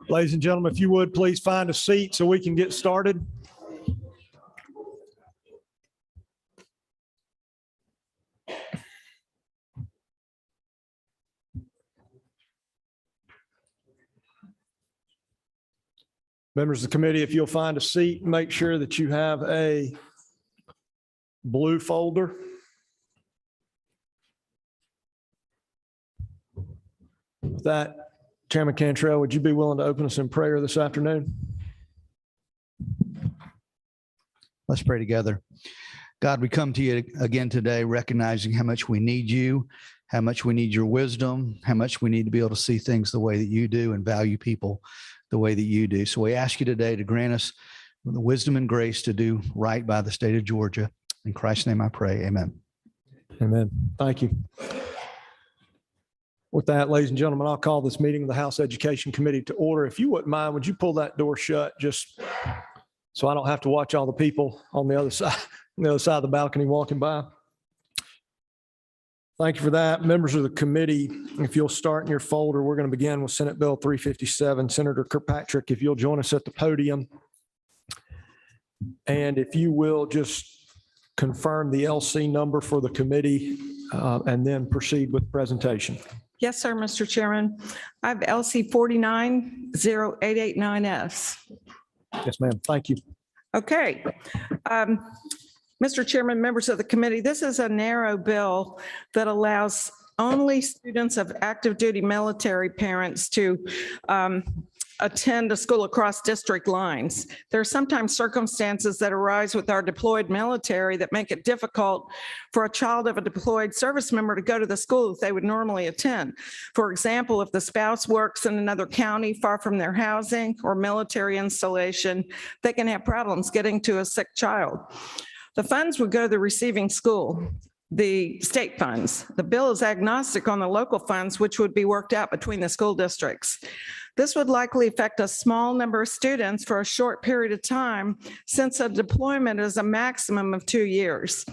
Ladies and gentlemen, if you would, please find a seat so we can get started. Members of the committee, if you'll find a seat, make sure that you have a blue folder. With that, Chairman Cantrell, would you be willing to open us in prayer this afternoon? Let's pray together. God, we come to you again today, recognizing how much we need you, how much we need your wisdom, how much we need to be able to see things the way that you do and value people the way that you do. So we ask you today to grant us the wisdom and grace to do right by the state of Georgia. In Christ's name I pray, amen. Amen. Thank you. With that, ladies and gentlemen, I'll call this meeting of the House Education Committee to order. If you wouldn't mind, would you pull that door shut just so I don't have to watch all the people on the other side of the balcony walking by? Thank you for that. Members of the committee, if you'll start in your folder, we're going to begin with Senate Bill 357. Senator Kirkpatrick, if you'll join us at the podium. And if you will just confirm the LC number for the committee and then proceed with presentation. Yes, sir, Mr. Chairman. I have LC 490889S. Yes, ma'am. Thank you. Okay. Mr. Chairman, members of the committee, this is a narrow bill that allows only students of active duty military parents to attend a school across district lines. There are sometimes circumstances that arise with our deployed military that make it difficult for a child of a deployed service member to go to the school that they would normally attend. For example, if the spouse works in another county far from their housing or military installation, they can have problems getting to a sick child. The funds would go to the receiving school, the state funds. The bill is agnostic on the local funds, which would be worked out between the school districts. This would likely affect a small number of students for a short period of time, since a deployment is a maximum of 2 years.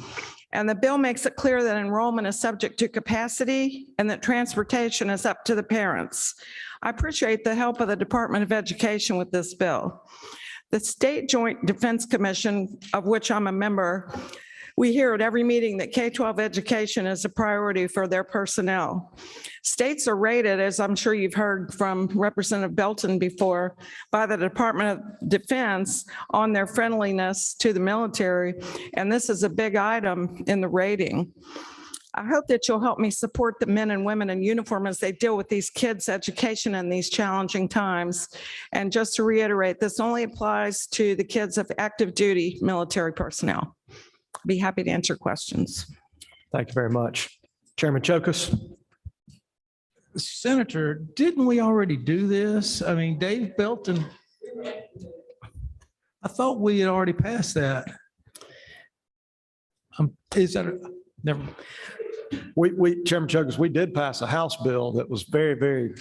And the bill makes it clear that enrollment is subject to capacity and that transportation is up to the parents. I appreciate the help of the Department of Education with this bill. The State Joint Defense Commission, of which I'm a member, we hear at every meeting that K-12 education is a priority for their personnel. States are rated, as I'm sure you've heard from Representative Belton before, by the Department of Defense on their friendliness to the military, and this is a big item in the rating. I hope that you'll help me support the men and women in uniform as they deal with these kids' education in these challenging times. And just to reiterate, this only applies to the kids of active duty military personnel. I'd be happy to answer questions. Thank you very much. Chairman Chokas. Senator, didn't we already do this? I mean, Dave Belton, I thought we had already passed that. Is that, never. Chairman Chokas, we did pass a House bill that was very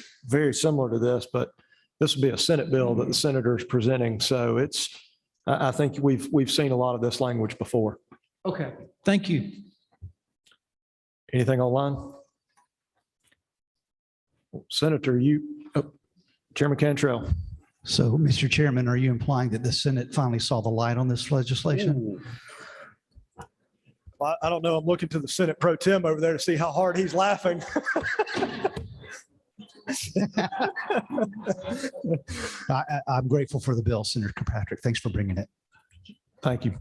similar to this, but this would be a Senate bill that the senator is presenting. So it's, I think we've seen a lot of this language before. Okay, thank you. Anything online? Senator, Chairman Cantrell. So, Mr. Chairman, are you implying that the Senate finally saw the light on this legislation? Ooh. I don't know. I'm looking to the Senate Pro Tem over there to see how hard he's laughing. I'm grateful for the bill, Senator Kirkpatrick. Thanks for bringing it. Thank you.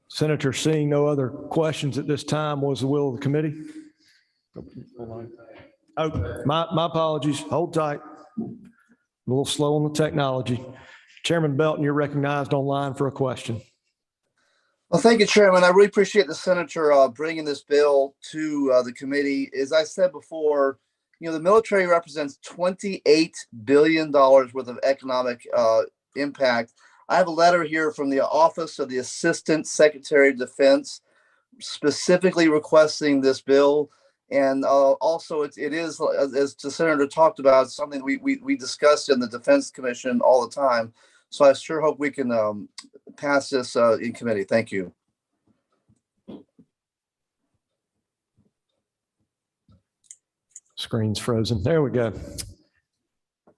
Senator, seeing no other questions at this time, what was the will of the committee? Oh, my apologies. Hold tight. A little slow on the technology. Chairman Belton, you're recognized online for a question. Well, thank you, Chairman. I really appreciate the senator bringing this bill to the committee. As I said before, the military represents $28 billion worth of economic impact. I have a letter here from the Office of the Assistant Secretary of Defense specifically requesting this bill. And also it is, as the senator talked about, something we discussed in the Defense Commission all the time. So I sure hope we can pass this in committee. Thank you. Screen's frozen. There we go.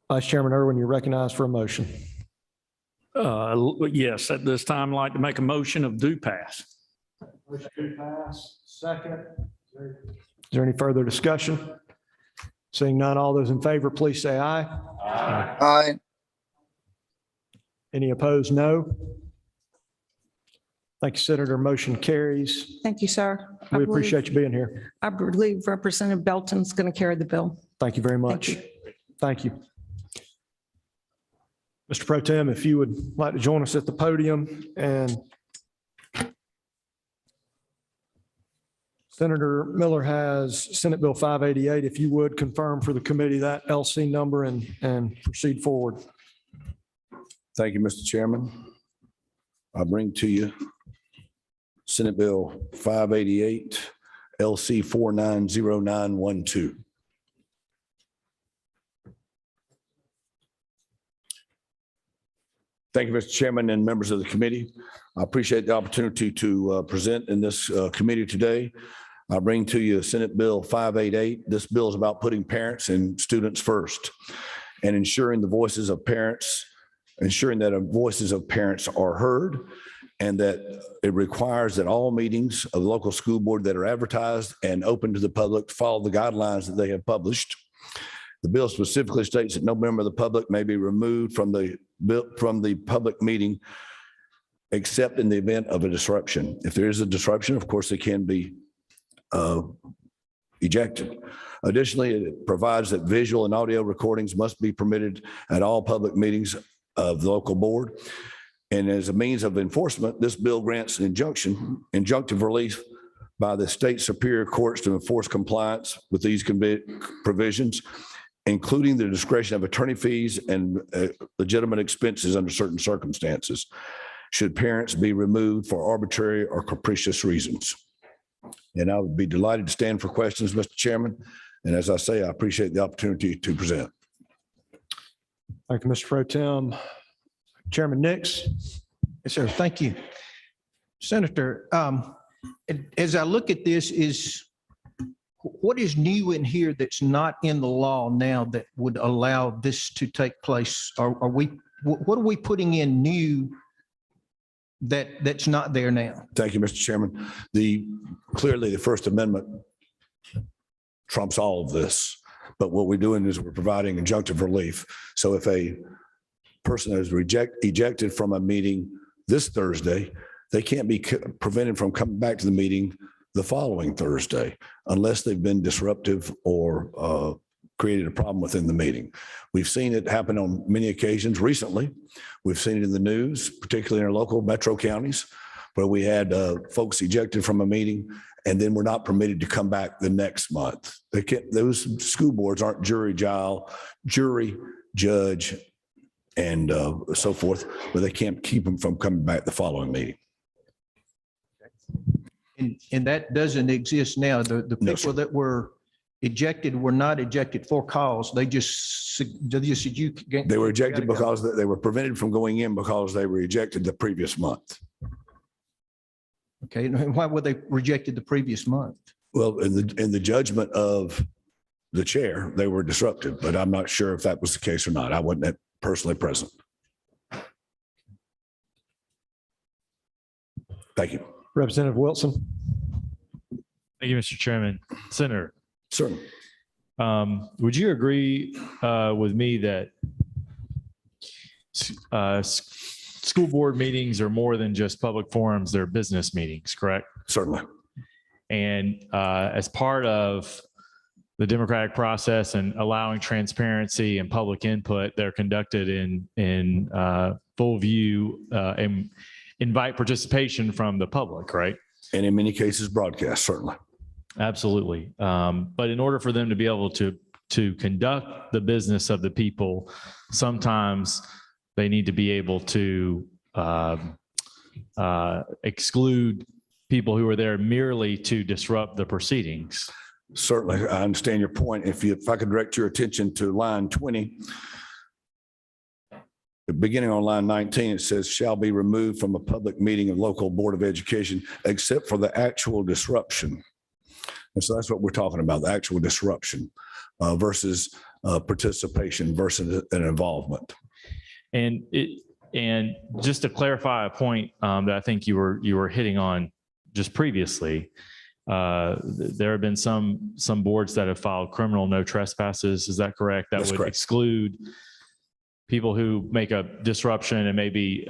Vice Chairman Irwin, you're recognized for a motion. Yes, at this time, I'd like to make a motion of do pass. Motion to pass. Second. Is there any further discussion? Seeing none, all those in favor, please say aye. Aye. Any opposed, no. Thank you, Senator. Motion carries. Thank you, sir. We appreciate you being here. I believe Representative Belton's going to carry the bill. Thank you very much. Thank you. Mr. Pro Tem, if you would like to join us at the podium, and Senator Miller has Senate Bill 588. If you would confirm for the committee that LC number and proceed forward. Thank you, Mr. Chairman. I bring to you Senate Bill 588, LC 490912. Thank you, Mr. Chairman and members of the committee. I appreciate the opportunity to present in this committee today. I bring to you Senate Bill 588. This bill is about putting parents and students first and ensuring that voices of parents are heard, and that it requires that all meetings of the local school board that are advertised and open to the public follow the guidelines that they have published. The bill specifically states that no member of the public may be removed from the public meeting except in the event of a disruption. If there is a disruption, of course, they can be ejected. Additionally, it provides that visual and audio recordings must be permitted at all public meetings of the local board. And as a means of enforcement, this bill grants an injunctive relief by the state superior courts to enforce compliance with these provisions, including the discretion of attorney fees and legitimate expenses under certain circumstances, should parents be removed for arbitrary or capricious reasons. And I would be delighted to stand for questions, Mr. Chairman. And as I say, I appreciate the opportunity to present. Thank you, Mr. Pro Tem. Chairman Nix. Yes, sir. Thank you. Senator, as I look at this, what is new in here that's not in the law now that would allow this to take place? What are we putting in new that's not there now? Thank you, Mr. Chairman. Clearly the First Amendment trumps all of this, but what we're doing is we're providing injunctive relief. So if a person is ejected from a meeting this Thursday, they can't be prevented from coming back to the meeting the following Thursday unless they've been disruptive or created a problem within the meeting. We've seen it happen on many occasions recently. We've seen it in the news, particularly in our local metro counties, where we had folks ejected from a meeting and then were not permitted to come back the next month. Those school boards aren't jury, judge, and so forth, but they can't keep them from coming back the following meeting. And that doesn't exist now. The No, people sir. that were ejected were not ejected for cause. They just said you. They were ejected because they were prevented from going in because they were ejected the previous month. Okay, and why were they rejected the previous month? Well, in the judgment of the chair, they were disruptive, but I'm not sure if that was the case or not. I wasn't personally present. Thank you. Representative Wilson. Thank you, Mr. Chairman. Senator, Certainly. would you agree with me that school board meetings are more than just public forums, they're business meetings, correct? Certainly. And as part of the democratic process and allowing transparency and public input, they're conducted in full view and invite participation from the public, right? And in many cases, broadcast, certainly. Absolutely. But in order for them to be able to conduct the business of the people, sometimes they need to be able to exclude people who are there merely to disrupt the proceedings. Certainly, I understand your point. If I could direct your attention to line 20, beginning on line 19, it says shall be removed from a public meeting of local board of education except for the actual disruption. And so that's what we're talking about, the actual disruption versus participation versus an involvement. And just to clarify a point that I think you were hitting on just previously, there have been some boards that have filed criminal no trespasses. Is that correct? That That's would correct. exclude people who make a disruption and maybe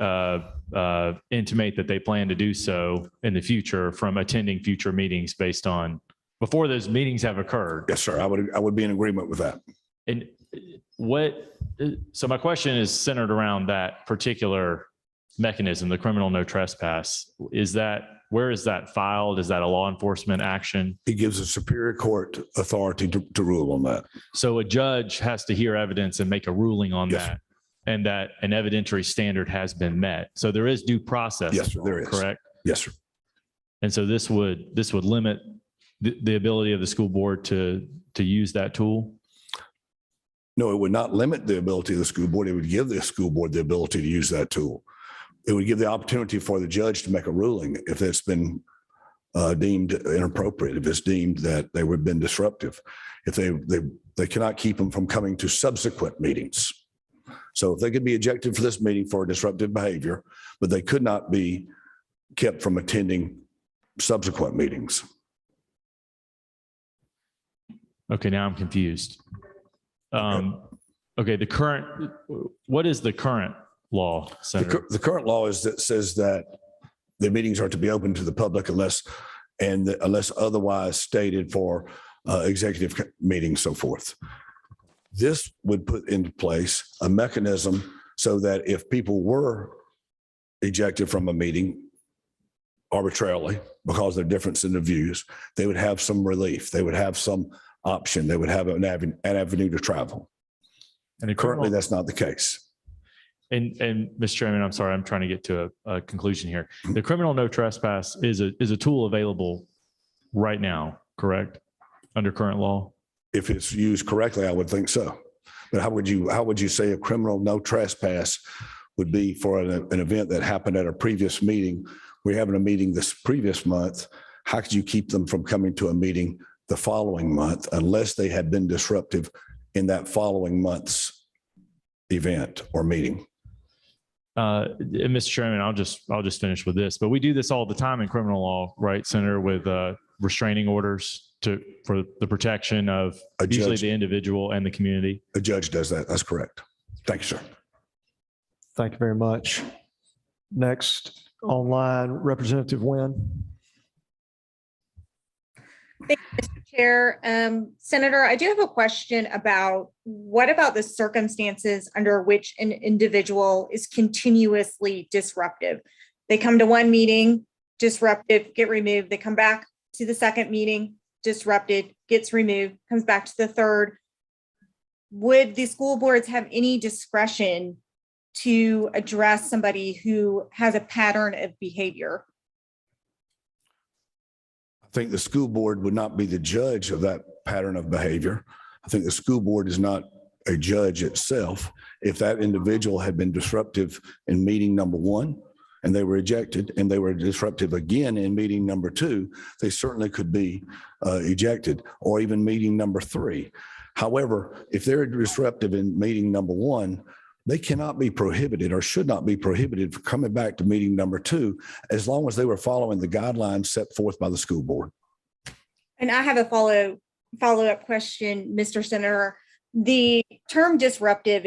intimate that they plan to do so in the future from attending future meetings based on before those meetings have occurred. Yes, sir. I would be in agreement with that. And so my question is centered around that particular mechanism, the criminal no trespass. Where is that filed? Is that a law enforcement action? It gives a superior court authority to rule on that. So a judge has to hear evidence and make a ruling on Yes, that, and that an evidentiary standard has been met. So there is due process. Yes, sir, there is. Correct? Yes, sir. And so this would limit the ability of the school board to use that tool? No, it would not limit the ability of the school board. It would give the school board the ability to use that tool. It would give the opportunity for the judge to make a ruling if it's been deemed inappropriate, if it's deemed that they would have been disruptive, if they cannot keep them from coming to subsequent meetings. So if they could be ejected for this meeting for disruptive behavior, but they could not be kept from attending subsequent meetings. Okay, now I'm confused. Okay, what is the current law, Senator? The current law says that the meetings are to be open to the public unless otherwise stated for executive meetings, so forth. This would put into place a mechanism so that if people were ejected from a meeting arbitrarily because of their difference in the views, they would have some relief. They would have some option. They would have an avenue to travel. And Currently, that's not the case. And Mr. Chairman, I'm sorry, I'm trying to get to a conclusion here. The criminal no trespass is a tool available right now, correct? Under current law? If it's used correctly, I would think so. But how would you say a criminal no trespass would be for an event that happened at a previous meeting? We're having a meeting this previous month. How could you keep them from coming to a meeting the following month unless they had been disruptive in that following month's event or meeting? Mr. Chairman, I'll just finish with this, but we do this all the time in criminal law, right, Senator, with restraining orders for the protection of usually the individual and the community. A judge does that. That's correct. Thank you, sir. Thank you very much. Next online, Representative Nguyen. Thank you, Mr. Chair. Senator, I do have a question about what about the circumstances under which an individual is continuously disruptive? They come to one meeting, disruptive, get removed. They come back to the second meeting, disrupted, gets removed, comes back to the third. Would the school boards have any discretion to address somebody who has a pattern of behavior? I think the school board would not be the judge of that pattern of behavior. I think the school board is not a judge itself. If that individual had been disruptive in meeting number one and they were ejected and they were disruptive again in meeting number two, they certainly could be ejected, or even meeting number three. However, if they're disruptive in meeting number one, they cannot be prohibited or should not be prohibited from coming back to meeting number two, as long as they were following the guidelines set forth by the school board. And I have a follow-up question, Mr. Senator. The term disruptive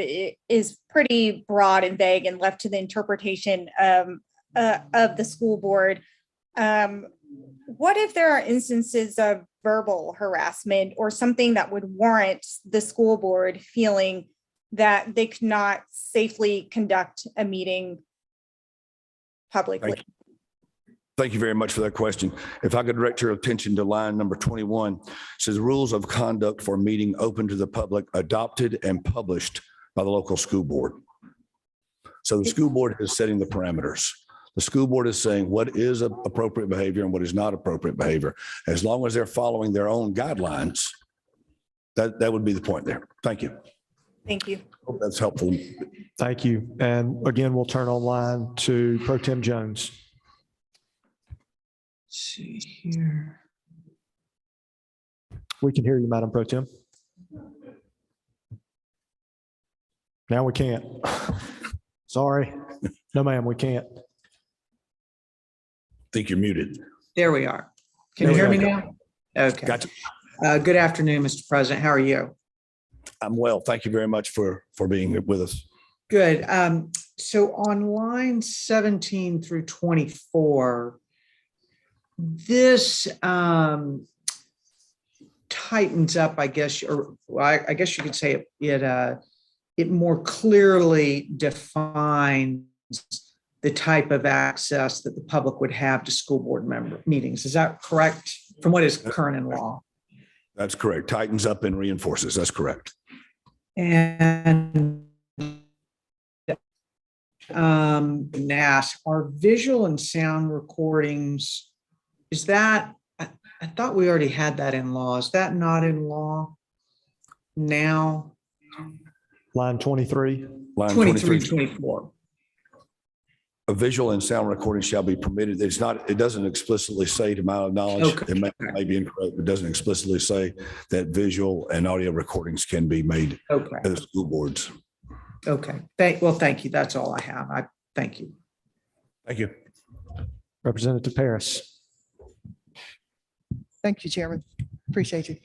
is pretty broad and vague and left to the interpretation of the school board. What if there are instances of verbal harassment or something that would warrant the school board feeling that they could not safely conduct a meeting publicly? Thank you very much for that question. If I could direct your attention to line number 21, it says rules of conduct for a meeting open to the public adopted and published by the local school board. So the school board is setting the parameters. The school board is saying what is appropriate behavior and what is not appropriate behavior. As long as they're following their own guidelines, that would be the point there. Thank you. Thank you. Hope that's helpful. Thank you. And again, we'll turn online to Pro Tem Jones. Let's see here. We can hear you, Madam Pro Tem. Now we can't. Sorry. No, ma'am, we can't. Think you're muted. There we are. Can There you hear we me go. now? Okay. Gotcha. Good afternoon, Mr. President. How are you? I'm well. Thank you very much for being with us. Good. So on line 17 through 24, this tightens up, I guess, or well, I guess you could say it more clearly defines the type of access that the public would have to school board member meetings. Is that correct from what is current in law? That's correct. Tightens up and reinforces. That's correct. And NAS, are visual and sound recordings, is that, I thought we already had that in law. Is that not in law now? Line 23. Line 23, 23. 24. A visual and sound recording shall be permitted. It's not, it doesn't explicitly say, to my knowledge, Okay. it may be incorrect, but it doesn't explicitly say that visual and audio recordings can be made Okay, at the school boards. okay. Well, thank you. That's all I have. Thank you. Thank you. Representative Paris. Thank you, Chairman. Appreciate you.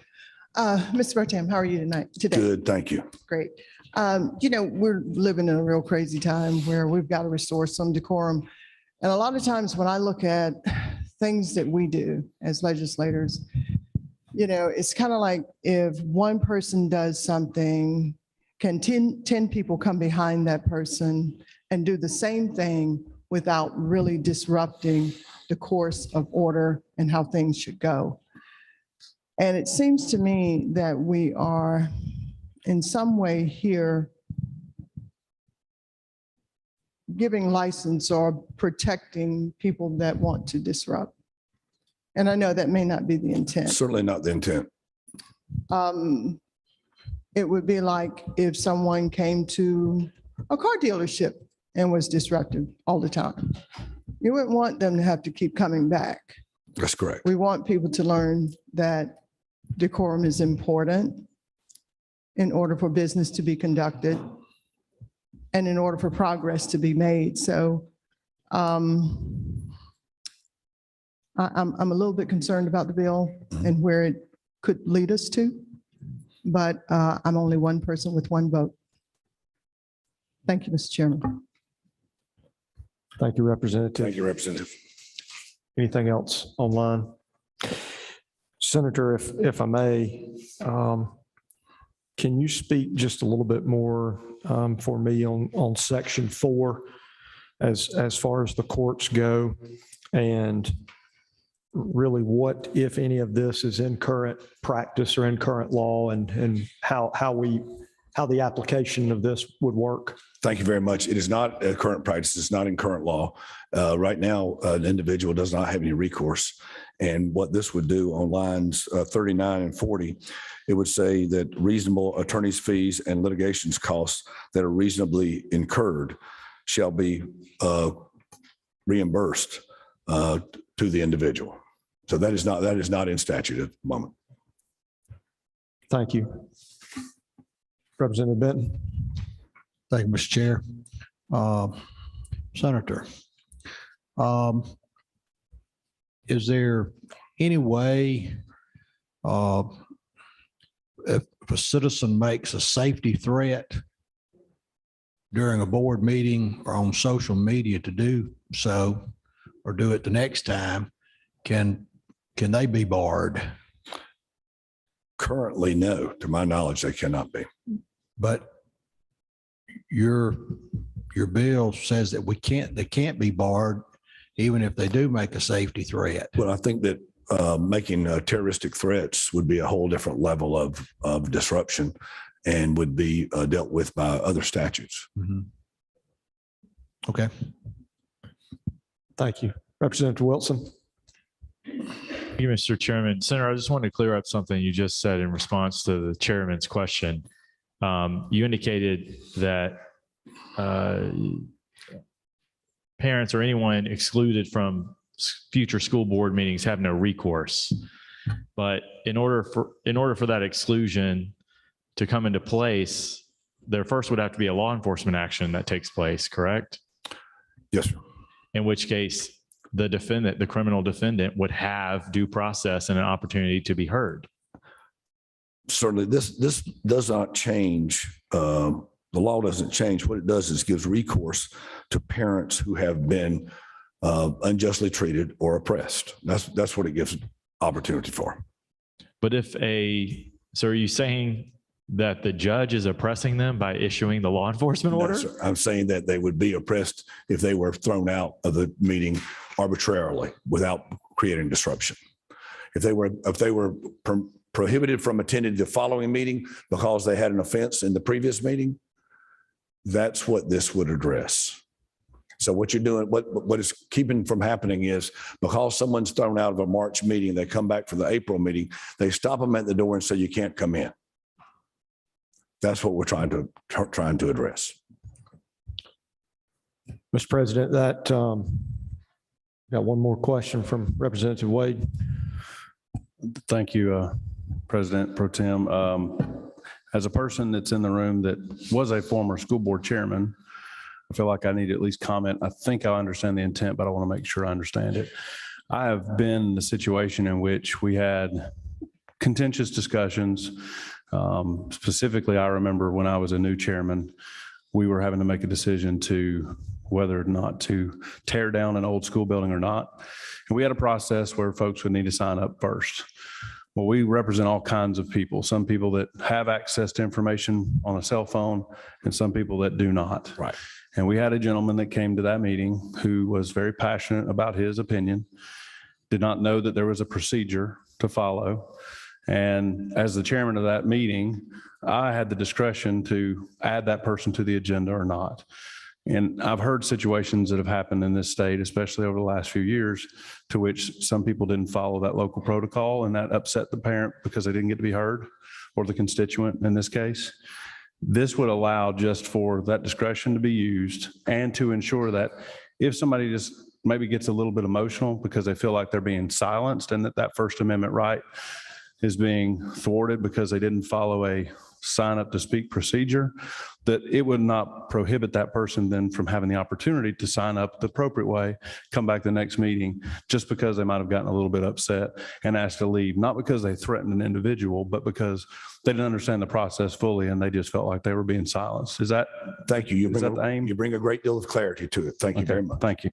Mr. Bertam, how are you today? Good, thank you. Great. We're living in a real crazy time where we've got to restore some decorum. And a lot of times when I look at things that we do as legislators, it's kind of like if one person does something, can 10 people come behind that person and do the same thing without really disrupting the course of order and how things should go. And it seems to me that we are in some way here giving license or protecting people that want to disrupt. And I know that may not be the intent. Certainly not the intent. It would be like if someone came to a car dealership and was disruptive all the time. You wouldn't want them to have to keep coming back. That's correct. We want people to learn that decorum is important in order for business to be conducted and in order for progress to be made. So I'm a little bit concerned about the bill and where it could lead us to, but I'm only one person with one vote. Thank you, Mr. Chairman. Thank you, Representative. Thank you, Representative. Anything else online? Senator, if I may, can you speak just a little bit more for me on section 4 as far as the courts go, and really what, if any of this is in current practice or in current law, and how the application of this would work? Thank you very much. It is not a current practice. It's not in current law. Right now, an individual does not have any recourse. And what this would do on lines 39 and 40, it would say that reasonable attorney's fees and litigations costs that are reasonably incurred shall be reimbursed to the individual. So that is not in statute at the moment. Thank you. Representative Benton. Thank you, Mr. Chair. Senator, is there any way if a citizen makes a safety threat during a board meeting or on social media to do so, or do it the next time, can they be barred? Currently, no. To my knowledge, they cannot be. But your bill says that they can't be barred even if they do make a safety threat. Well, I think that making terroristic threats would be a whole different level of disruption and would be dealt with by other statutes. Mm-hmm. Okay. Thank you. Representative Wilson. Thank you, Mr. Chairman. Senator, I just wanted to clear up something you just said in response to the chairman's question. You indicated that parents or anyone excluded from future school board meetings have no recourse. But in order for that exclusion to come into place, there first would have to be a law enforcement action that takes place, correct? Yes, sir. In which case, the defendant, the criminal defendant, would have due process and an opportunity to be heard. Certainly, this does not change. The law doesn't change. What it does is gives recourse to parents who have been unjustly treated or oppressed. That's what it gives opportunity for. But so are you saying that the judge is oppressing them by issuing the law enforcement No, order? sir. I'm saying that they would be oppressed if they were thrown out of the meeting arbitrarily without creating disruption. If they were prohibited from attending the following meeting because they had an offense in the previous meeting, that's what this would address. So what you're doing, what is keeping from happening is because someone's thrown out of a March meeting, they come back for the April meeting, they stop them at the door and say, you can't come in. That's what we're trying to address. Mr. President, that got one more question from Representative Wade. Thank you, President Pro Tem. As a person that's in the room that was a former school board chairman, I feel like I need to at least comment. I think I understand the intent, but I want to make sure I understand it. I have been in a situation in which we had contentious discussions. Specifically, I remember when I was a new chairman, we were having to make a decision to whether or not to tear down an old school building or not. And we had a process where folks would need to sign up first. Well, we represent all kinds of people, some people that have access to information on a cell phone and some people that do not. Right. And we had a gentleman that came to that meeting who was very passionate about his opinion, did not know that there was a procedure to follow. And as the chairman of that meeting, I had the discretion to add that person to the agenda or not. And I've heard situations that have happened in this state, especially over the last few years, to which some people didn't follow that local protocol and that upset the parent because they didn't get to be heard, or the constituent in this case. This would allow just for that discretion to be used and to ensure that if somebody just maybe gets a little bit emotional because they feel like they're being silenced and that First Amendment right is being thwarted because they didn't follow a sign up to speak procedure, that it would not prohibit that person then from having the opportunity to sign up the appropriate way, come back the next meeting, just because they might have gotten a little bit upset and asked to leave, not because they threatened an individual, but because they didn't understand the process fully and they just felt like they were being silenced. Is that? Thank you. Is that the aim? You bring a great deal of clarity to it. Thank you very much. Thank you.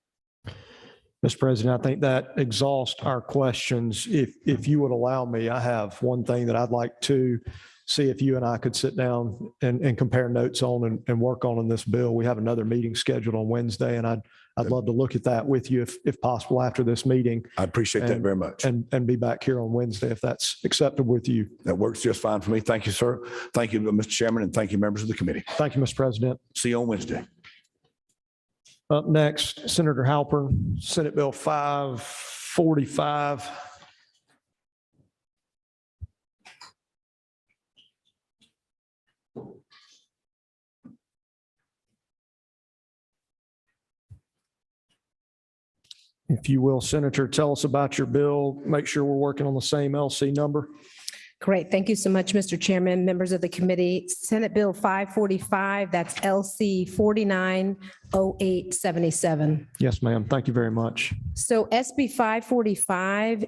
Mr. President, I think that exhausts our questions. If you would allow me, I have one thing that I'd like to see if you and I could sit down and compare notes on and work on this bill. We have another meeting scheduled on Wednesday, and I'd love to look at that with you if possible after this meeting. I appreciate that very much. And be back here on Wednesday if that's acceptable with you. That works just fine for me. Thank you, sir. Thank you, Mr. Chairman, and thank you, members of the committee. Thank you, Mr. President. See you on Wednesday. Up next, Senator Halpern, Senate Bill 545. If you will, Senator, tell us about your bill. Make sure we're working on the same LC number. Great. Thank you so much, Mr. Chairman, members of the committee. Senate Bill 545, that's LC 490877. Yes, ma'am. Thank you very much. So SB 545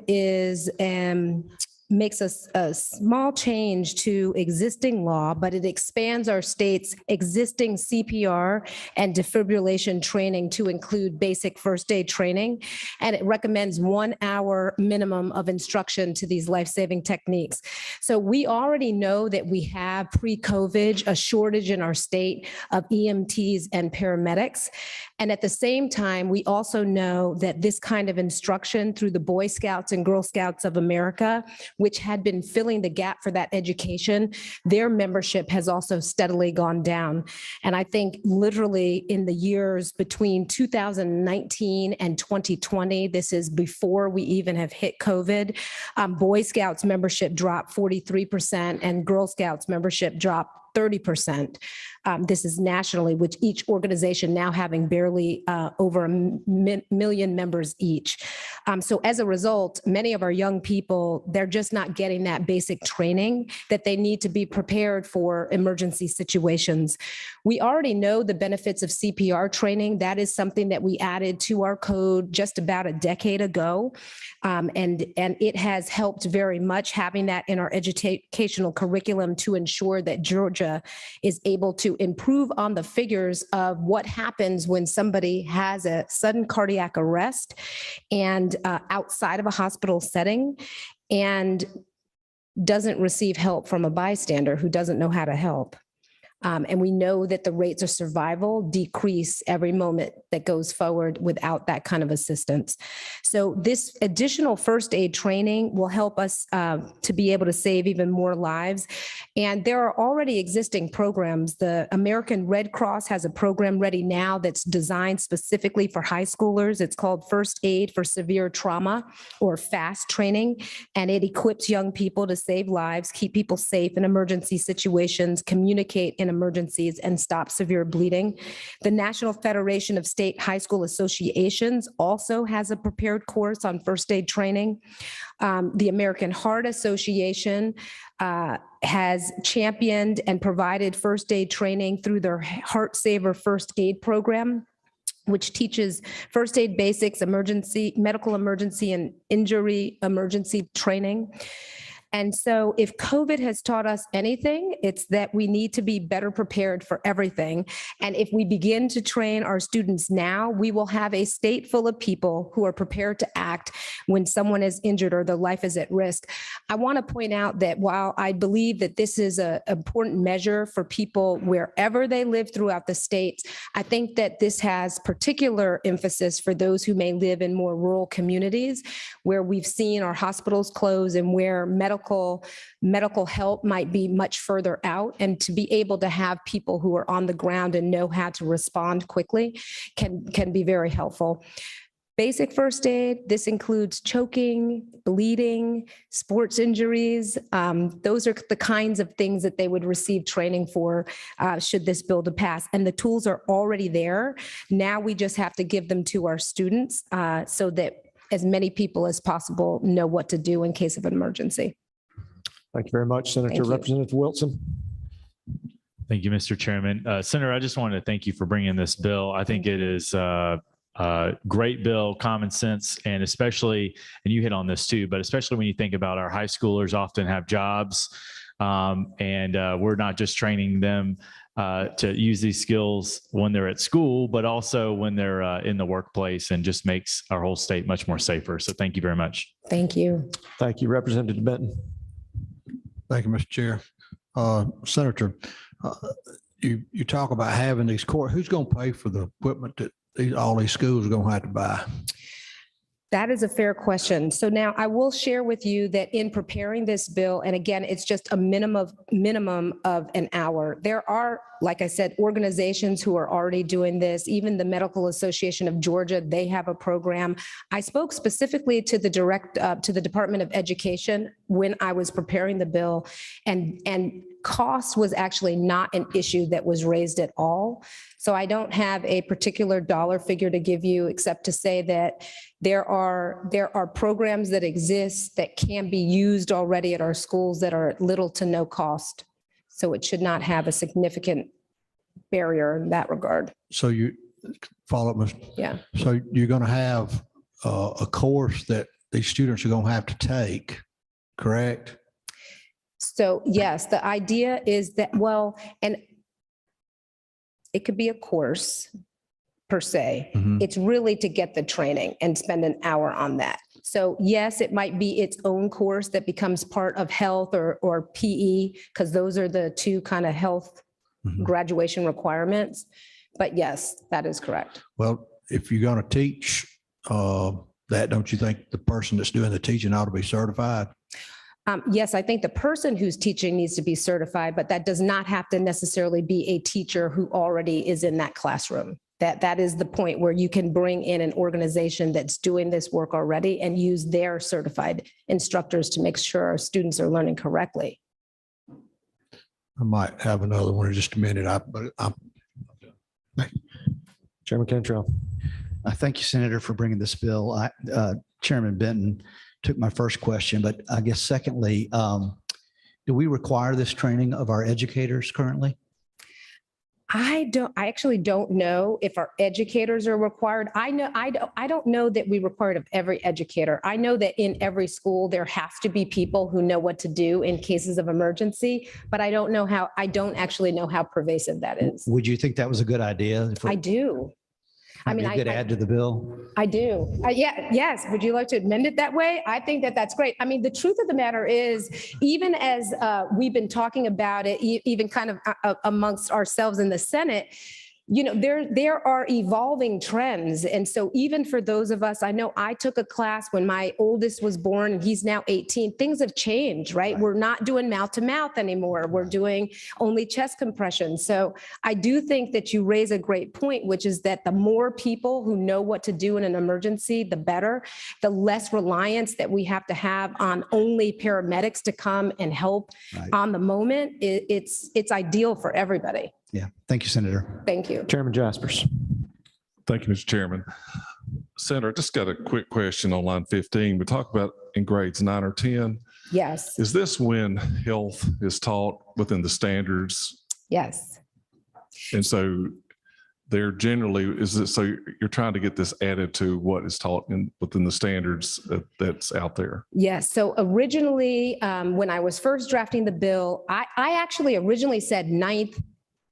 makes a small change to existing law, but it expands our state's existing CPR and defibrillation training to include basic first aid training. And it recommends 1 hour minimum of instruction to these life-saving techniques. So we already know that we have pre-COVID a shortage in our state of EMTs and paramedics. And at the same time, we also know that this kind of instruction through the Boy Scouts and Girl Scouts of America, which had been filling the gap for that education, their membership has also steadily gone down. And I think literally in the years between 2019 and 2020, this is before we even have hit COVID, Boy Scouts membership dropped 43% and Girl Scouts membership dropped 30%. This is nationally, which each organization now having barely over a million members each. So as a result, many of our young people, they're just not getting that basic training that they need to be prepared for emergency situations. We already know the benefits of CPR training. That is something that we added to our code just about a decade ago. And it has helped very much having that in our educational curriculum to ensure that Georgia is able to improve on the figures of what happens when somebody has a sudden cardiac arrest and outside of a hospital setting and doesn't receive help from a bystander who doesn't know how to help. And we know that the rates of survival decrease every moment that goes forward without that kind of assistance. So this additional first aid training will help us to be able to save even more lives. And there are already existing programs. The American Red Cross has a program ready now that's designed specifically for high schoolers. It's called First Aid for Severe Trauma, or FAST training. And it equips young people to save lives, keep people safe in emergency situations, communicate in emergencies, and stop severe bleeding. The National Federation of State High School Associations also has a prepared course on first aid training. The American Heart Association has championed and provided first aid training through their Heart Saver First Aid program, which teaches first aid basics, emergency, medical emergency, and injury emergency training. And so if COVID has taught us anything, it's that we need to be better prepared for everything. And if we begin to train our students now, we will have a state full of people who are prepared to act when someone is injured or their life is at risk. I want to point out that while I believe that this is an important measure for people wherever they live throughout the states, I think that this has particular emphasis for those who may live in more rural communities where we've seen our hospitals close and where medical help might be much further out, and to be able to have people who are on the ground and know how to respond quickly can be very helpful. Basic first aid, this includes choking, bleeding, sports injuries. Those are the kinds of things that they would receive training for should this bill to pass. And the tools are already there. Now we just have to give them to our students so that as many people as possible know what to do in case of an emergency. Thank you very much, Senator. Thank you. Representative Wilson. Thank you, Mr. Chairman. Senator, I just wanted to thank you for bringing this bill. I think it is a great bill, common sense, and especially, and you hit on this too, but especially when you think about our high schoolers often have jobs, and we're not just training them to use these skills when they're at school, but also when they're in the workplace, and just makes our whole state much more safer. So thank you very much. Thank you. Thank you, Representative Benton. Thank you, Mr. Chair. Senator, you talk about having these courts. Who's going to pay for the equipment that all these schools are going to have to buy? That is a fair question. So now I will share with you that in preparing this bill, and again, it's just a minimum of an hour. There are, like I said, organizations who are already doing this. Even the Medical Association of Georgia, they have a program. I spoke specifically to the Department of Education when I was preparing the bill, and cost was actually not an issue that was raised at all. So I don't have a particular dollar figure to give you, except to say that there are programs that exist that can be used already at our schools that are at little to no cost. So it should not have a significant barrier in that regard. So you follow up, Ms. Yeah. So you're going to have a course that these students are going to have to take, correct? So yes, the idea is that, well, and it could be a course per se. It's really to get the training and spend an hour on that. So yes, it might be its own course that becomes part of health or PE, because those are the two kind of health graduation requirements. But yes, that is correct. Well, if you're going to teach that, don't you think the person that's doing the teaching ought to be certified? Yes, I think the person who's teaching needs to be certified, but that does not have to necessarily be a teacher who already is in that classroom. That is the point where you can bring in an organization that's doing this work already and use their certified instructors to make sure our students are learning correctly. I might have another one in just a minute. Chairman Cantrell. Thank you, Senator, for bringing this bill. Chairman Benton took my first question, but I guess secondly, do we require this training of our educators currently? I actually don't know if our educators are required. I don't know that we require it of every educator. I know that in every school, there have to be people who know what to do in cases of emergency, but I don't actually know how pervasive that is. Would you think that was a good idea? I do. I mean, A good add to the bill? I do. Yes. Would you like to amend it that way? I think that that's great. I mean, the truth of the matter is, even as we've been talking about it, even kind of amongst ourselves in the Senate, you know, there are evolving trends. And so even for those of us, I know I took a class when my oldest was born and he's now 18. Things have changed, right? We're not doing mouth to mouth anymore. We're doing only chest compression. So I do think that you raise a great point, which is that the more people who know what to do in an emergency, the better, the less reliance that we have to have on only paramedics to come and help on the moment. It's ideal for everybody. Yeah. Thank you, Senator. Thank you. Chairman Jaspers. Thank you, Mr. Chairman. Senator, I just got a quick question on line 15. We talk about in grades 9 or 10. Yes. Is this when health is taught within the standards? Yes. And so they're generally, is it, so you're trying to get this added to what is taught within the standards that's out there? Yes. So originally, when I was first drafting the bill, I actually originally said 9th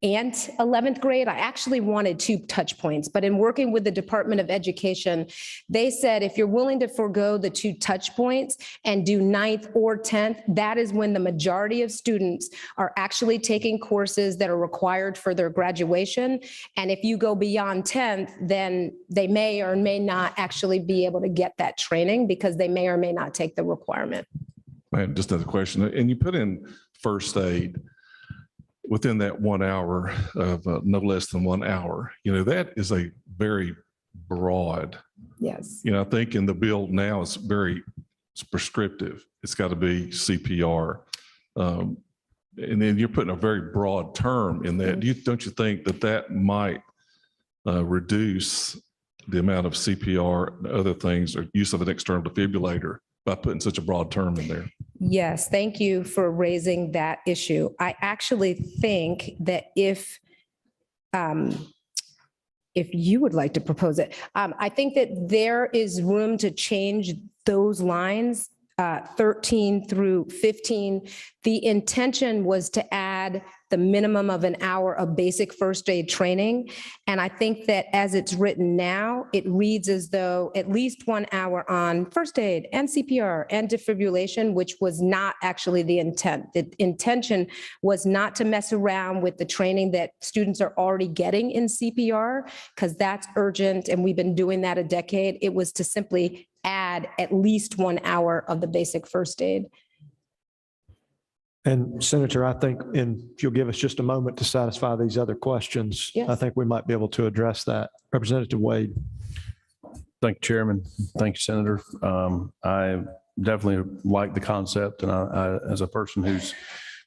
and 11th grade. I actually wanted 2 touch points, but in working with the Department of Education, they said, if you're willing to forego the 2 touch points and do 9th or 10th, that is when the majority of students are actually taking courses that are required for their graduation. And if you go beyond 10th, then they may or may not actually be able to get that training because they may or may not take the requirement. And just another question, and you put in first aid within that 1 hour of no less than 1 hour, you know, that is a very broad. Yes. You know, I think in the bill now it's prescriptive. It's got to be CPR. And then you're putting a very broad term in that. Don't you think that might reduce the amount of CPR and other things or use of an external defibrillator by putting such a broad term in there? Yes, thank you for raising that issue. I actually think that if you would like to propose it, I think that there is room to change those lines, 13 through 15. The intention was to add the minimum of an hour of basic first aid training. And I think that as it's written now, it reads as though at least 1 hour on first aid and CPR and defibrillation, which was not actually the intent. The intention was not to mess around with the training that students are already getting in CPR, because that's urgent and we've been doing that a decade. It was to simply add at least 1 hour of the basic first aid. And Senator, I think, if you'll give us just a moment to satisfy these other questions, Yes. I think we might be able to address that. Representative Wade. Thank you, Chairman. Thank you, Senator. I definitely like the concept, and I, as a person who's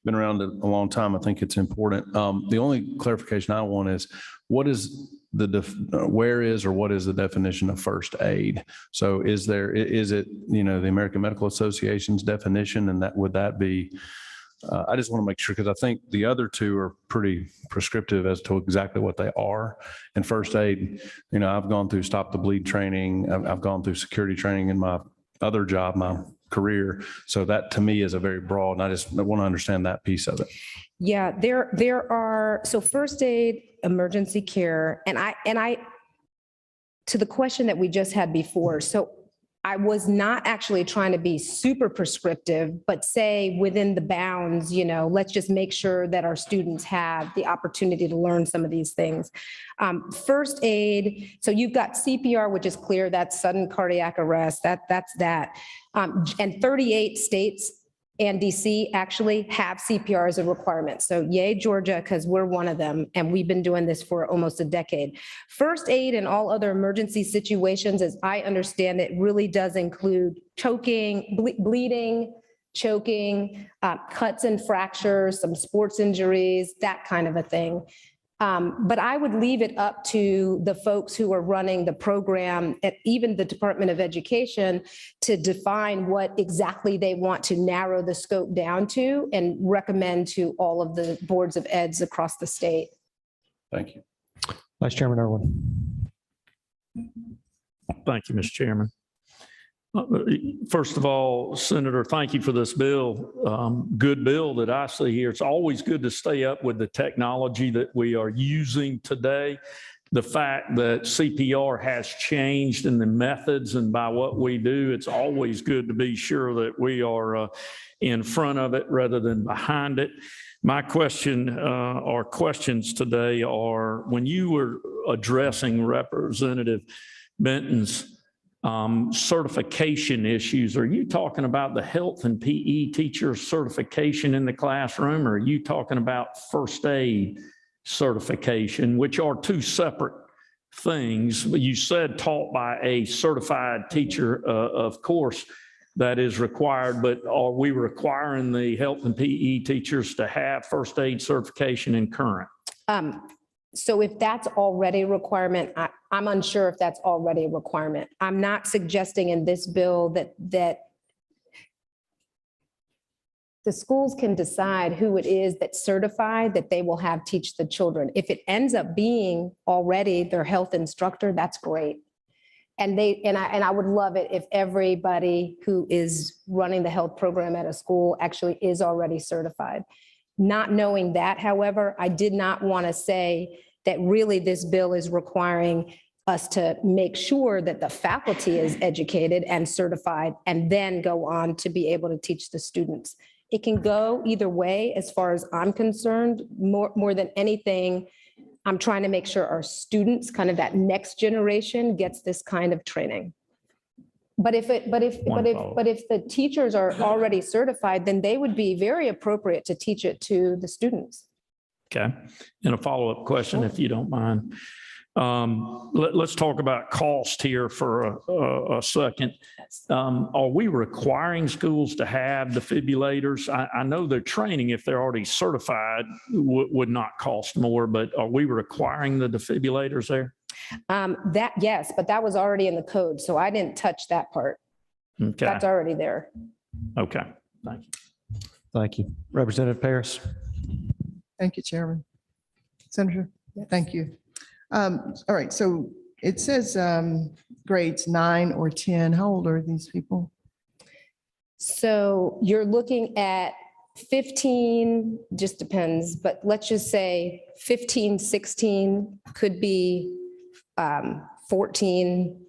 been around it a long time, I think it's important. The only clarification I want is, what is where is or what is the definition of first aid? So is it, you know, the American Medical Association's definition, and would that be, I just want to make sure, because I think the other two are pretty prescriptive as to exactly what they are. And first aid, you know, I've gone through stop the bleed training. I've gone through security training in my other job, my career. So that to me is a very broad, and I just want to understand that piece of it. Yeah, there are, so first aid, emergency care, and I, to the question that we just had before, so I was not actually trying to be super prescriptive, but say within the bounds, you know, let's just make sure that our students have the opportunity to learn some of these things. First aid, so you've got CPR, which is clear, that's sudden cardiac arrest, that's that. And 38 states and DC actually have CPR as a requirement. So yay, Georgia, because we're one of them, and we've been doing this for almost a decade. First aid and all other emergency situations, as I understand it, really does include choking, bleeding, choking, cuts and fractures, some sports injuries, that kind of a thing. But I would leave it up to the folks who are running the program at even the Department of Education to define what exactly they want to narrow the scope down to and recommend to all of the boards of eds across the state. Thank you. Vice Chairman Irwin. Thank you, Mr. Chairman. First of all, Senator, thank you for this bill. Good bill that I see here. It's always good to stay up with the technology that we are using today. The fact that CPR has changed in the methods and by what we do, it's always good to be sure that we are in front of it rather than behind it. My question or questions today are, when you were addressing Representative Benton's certification issues, are you talking about the health and PE teacher certification in the classroom, or are you talking about first aid certification, which are two separate things? You said taught by a certified teacher, of course, that is required, but are we requiring the health and PE teachers to have first aid certification in current? So if that's already a requirement, I'm unsure if that's already a requirement. I'm not suggesting in this bill that the schools can decide who it is that's certified that they will have teach the children. If it ends up being already their health instructor, that's great. And I would love it if everybody who is running the health program at a school actually is already certified. Not knowing that, however, I did not want to say that really this bill is requiring us to make sure that the faculty is educated and certified and then go on to be able to teach the students. It can go either way as far as I'm concerned. More than anything, I'm trying to make sure our students, kind of that next generation, gets this kind of training. But if the teachers are already certified, then they would be very appropriate to teach it to the students. Okay. And a follow-up question, if you don't mind. Let's talk about cost here for a second. Are we requiring schools to have defibrillators? I know their training, if they're already certified, would not cost more, but are we requiring the defibrillators there? Yes, but that was already in the code, so I didn't touch that part. Okay. That's already there. Okay. Thank you. Thank you. Representative Paris. Thank you, Chairman. Senator, thank you. All right, so it says grades 9 or 10. How old are these people? So you're looking at 15, just depends, but let's just say 15, 16, could be 14,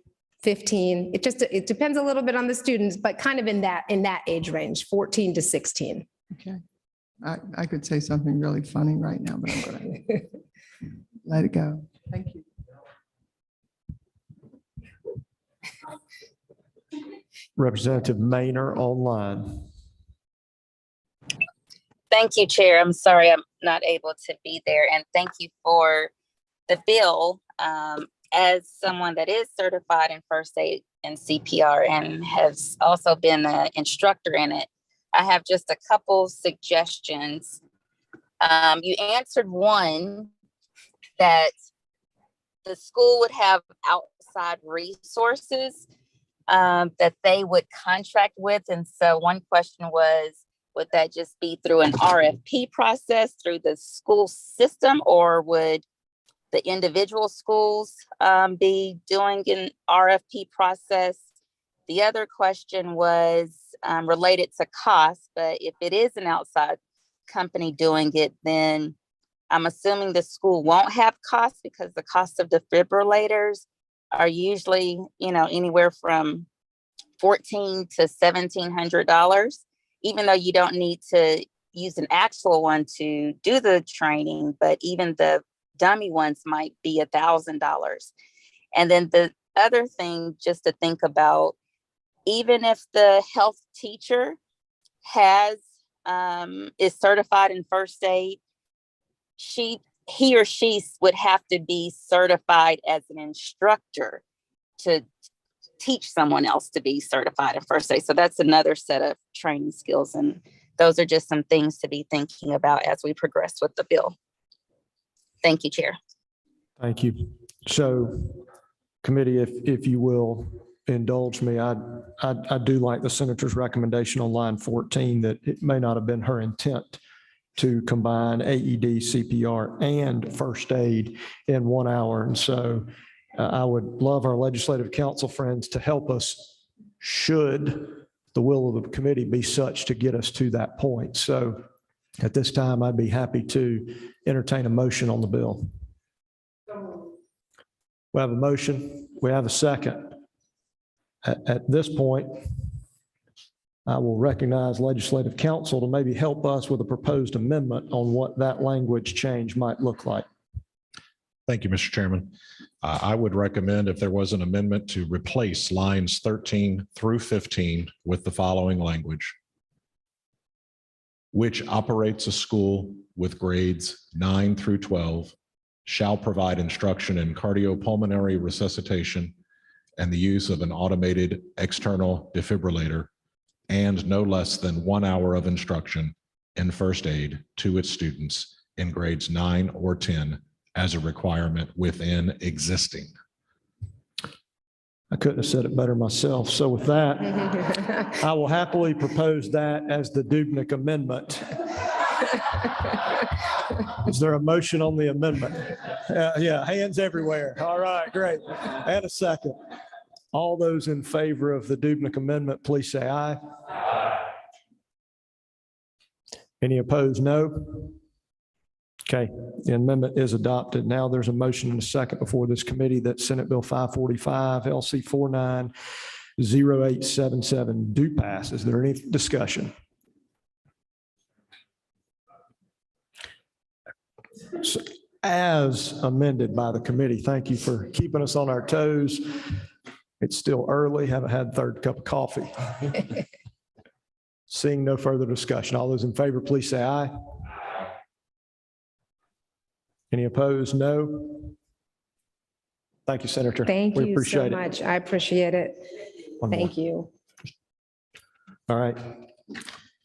15. It depends a little bit on the students, but kind of in that age range, 14 to 16. Okay. I could say something really funny right now, but I'm going to let it go. Thank you. Representative Maynor online. Thank you, Chair. I'm sorry I'm not able to be there. And thank you for the bill. As someone that is certified in first aid and CPR and has also been an instructor in it, I have just a couple suggestions. You answered one, that the school would have outside resources that they would contract with. And so one question was, would that just be through an RFP process through the school system, or would the individual schools be doing an RFP process? The other question was related to cost, but if it is an outside company doing it, then I'm assuming the school won't have costs, because the cost of defibrillators are usually, anywhere from $1,400 to $1,700, even though you don't need to use an actual one to do the training, but even the dummy ones might be $1,000. And then the other thing just to think about, even if the health teacher is certified in first aid, he or she would have to be certified as an instructor to teach someone else to be certified in first aid. So that's another set of training skills. And those are just some things to be thinking about as we progress with the bill. Thank you, Chair. Thank you. So committee, if you will indulge me, I do like the senator's recommendation on line 14 that it may not have been her intent to combine AED, CPR, and first aid in 1 hour. And so I would love our legislative council friends to help us should the will of the committee be such to get us to that point. So at this time, I'd be happy to entertain a motion on the bill. We have a motion. We have a second. At this point, I will recognize legislative counsel to maybe help us with a proposed amendment on what that language change might look like. Thank you, Mr. Chairman. I would recommend if there was an amendment to replace lines 13 through 15 with the following language. Which operates a school with grades 9 through 12 shall provide instruction in cardiopulmonary resuscitation and the use of an automated external defibrillator and no less than 1 hour of instruction in first aid to its students in grades 9 or 10 as a requirement within existing. I couldn't have said it better myself. So with that, I will happily propose that as the Dubnik amendment. Is there a motion on the amendment? Yeah, hands everywhere. All right, great. And a second. All those in favor of the Dubnik amendment, please say aye. Any opposed, no? Okay, the amendment is adopted. Now there's a motion and a second before this committee that Senate Bill 545, LC 490877 do pass. Is there any discussion? So, as amended by the committee, thank you for keeping us on our toes. It's still early, haven't had the third cup of coffee. Seeing no further discussion, all those in favor, please say aye. Any opposed? No. Thank you, Senator. Thank We you so appreciate it. much. I appreciate it. One more. Thank you. All right.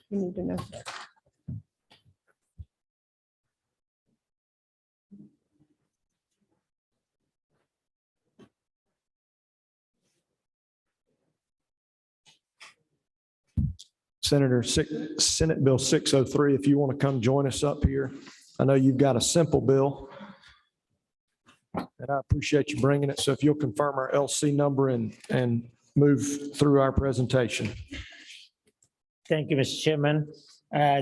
You need to know. Senator, Senate Bill 603, if you want to come join us up here. I know you've got a simple bill, and I appreciate you bringing it. So if you'll confirm our LC number and move through our presentation. Thank you, Mr. Chairman.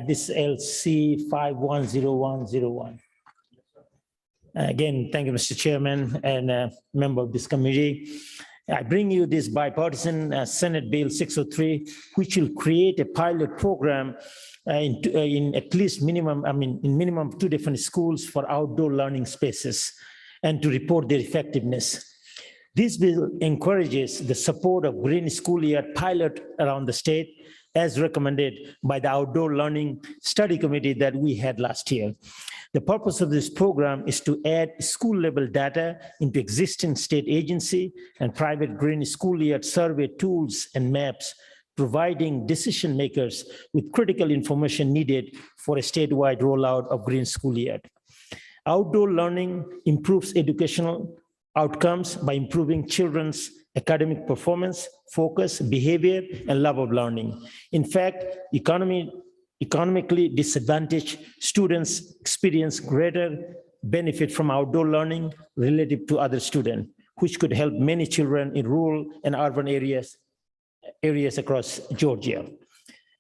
This LC 510101. Again, thank you, Mr. Chairman and member of this committee. I bring you this bipartisan Senate Bill 603, which will create a pilot program in at least minimum, in minimum 2 different schools for outdoor learning spaces and to report their effectiveness. This bill encourages the support of green schoolyard pilot around the state as recommended by the Outdoor Learning Study Committee that we had last year. The purpose of this program is to add school-level data into existing state agency and private green schoolyard survey tools and maps, providing decision makers with critical information needed for a statewide rollout of green schoolyard. Outdoor learning improves educational outcomes by improving children's academic performance, focus, behavior, and love of learning. In fact, economically disadvantaged students experience greater benefit from outdoor learning relative to other students, which could help many children in rural and urban areas across Georgia.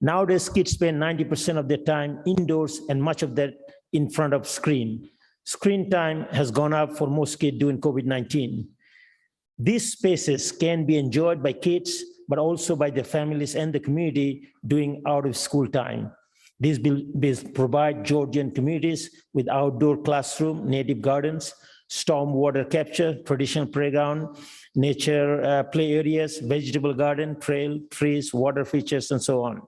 Nowadays, kids spend 90% of their time indoors and much of that in front of screen. Screen time has gone up for most kids during COVID-19. These spaces can be enjoyed by kids, but also by their families and the community during out of school time. These bills provide Georgian communities with outdoor classroom, native gardens, storm water capture, traditional playground, nature play areas, vegetable garden, trail, trees, water features, and so on.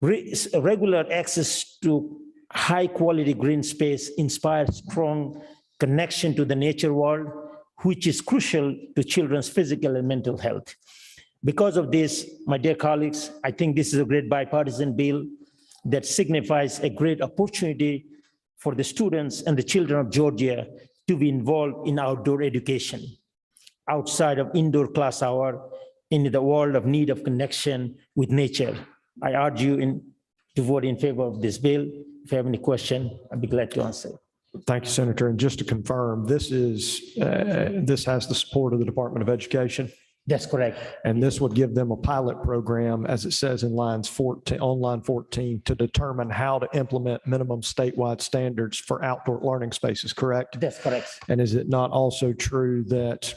Regular access to high quality green space inspires strong connection to the nature world, which is crucial to children's physical and mental health. Because of this, my dear colleagues, I think this is a great bipartisan bill that signifies a great opportunity for the students and the children of Georgia to be involved in outdoor education, outside of indoor class hour, in the world of need of connection with nature. I urge you to vote in favor of this bill. If you have any question, I'd be glad to answer. Thank you, Senator. And just to confirm, this has the support of the Department of Education. That's correct. And this would give them a pilot program, as it says in on line 14, to determine how to implement minimum statewide standards for outdoor learning spaces, correct? That's correct. And is it not also true that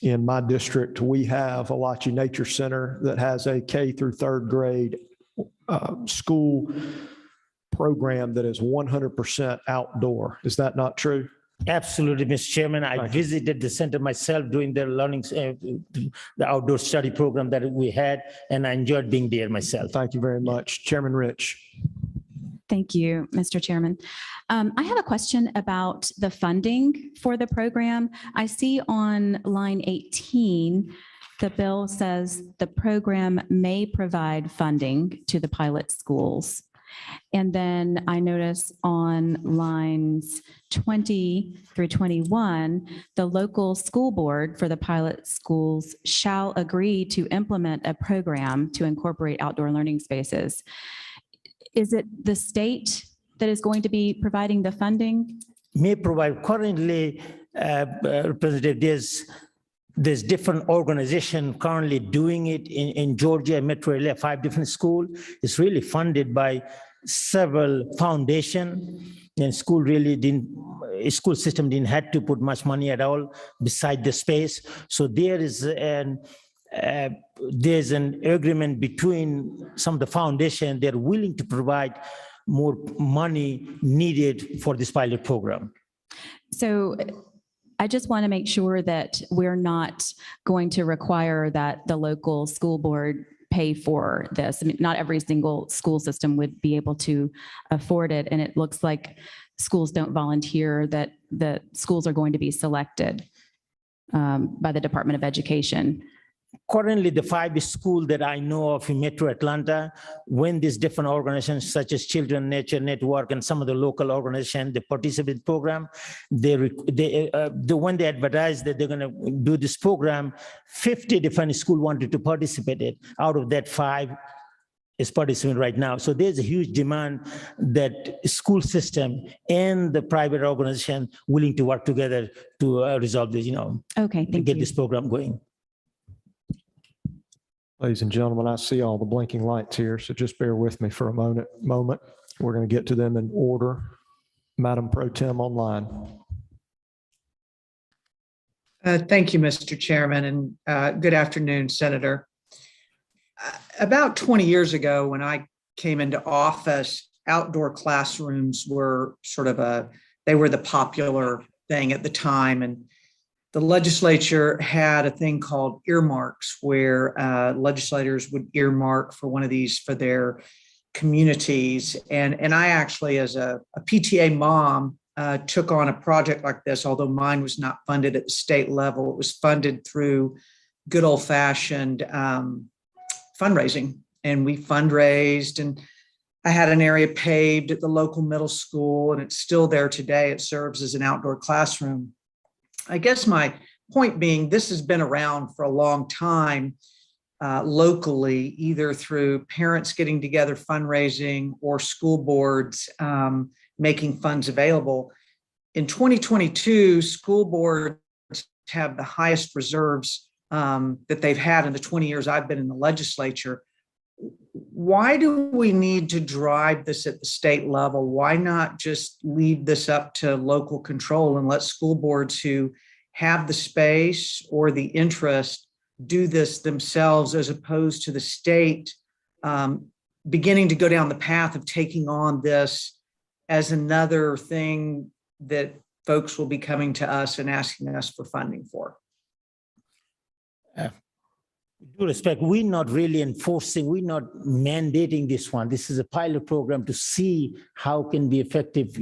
in my district, we have Alachi Nature Center that has a K through third grade school program that is 100% outdoor? Is that not true? Absolutely, Mr. Chairman. I visited the center myself during the learning, the outdoor study program that we had, and I enjoyed being there myself. Thank you very much. Chairman Rich. Thank you, Mr. Chairman. I have a question about the funding for the program. I see on line 18, the bill says the program may provide funding to the pilot schools. And then I notice on lines 20 through 21, the local school board for the pilot schools shall agree to implement a program to incorporate outdoor learning spaces. Is it the state that is going to be providing the funding? May provide currently, Representative, there's different organization currently doing it in Georgia, metro area, 5 different schools. It's really funded by several foundation, and school system didn't have to put much money at all beside the space. So there's an agreement between some of the foundation. They're willing to provide more money needed for this pilot program. So I just want to make sure that we're not going to require that the local school board pay for this. I mean, not every single school system would be able to afford it. And it looks like schools don't volunteer, that the schools are going to be selected by the Department of Education. Currently, the 5 schools that I know of in Metro Atlanta, when these different organizations such as Children Nature Network and some of the local organizations, the participate program, when they advertise that they're going to do this program, 50 different schools wanted to participate in it. Out of that, 5 is participating right now. So there's a huge demand that school system and the private organization willing to work together to resolve this, Okay, thank get you. this program going. Ladies and gentlemen, I see all the blinking lights here, so just bear with me for a moment. We're going to get to them in order. Madam Pro Tem online. Thank you, Mr. Chairman, and good afternoon, Senator. About 20 years ago, when I came into office, outdoor classrooms were they were the popular thing at the time. And the legislature had a thing called earmarks, where legislators would earmark for one of these for their communities. And I actually, as a PTA mom, took on a project like this, although mine was not funded at the state level. It was funded through good old-fashioned fundraising. And we fundraised, and I had an area paved at the local middle school, and it's still there today. It serves as an outdoor classroom. I guess my point being, this has been around for a long time locally, either through parents getting together fundraising or school boards making funds available. In 2022, school boards have the highest reserves that they've had in the 20 years I've been in the legislature. Why do we need to drive this at the state level? Why not just leave this up to local control and let school boards who have the space or the interest do this themselves, as opposed to the state beginning to go down the path of taking on this as another thing that folks will be coming to us and asking us for funding for? due respect, we're not really enforcing, we're not mandating this one. This is a pilot program to see how can be effective,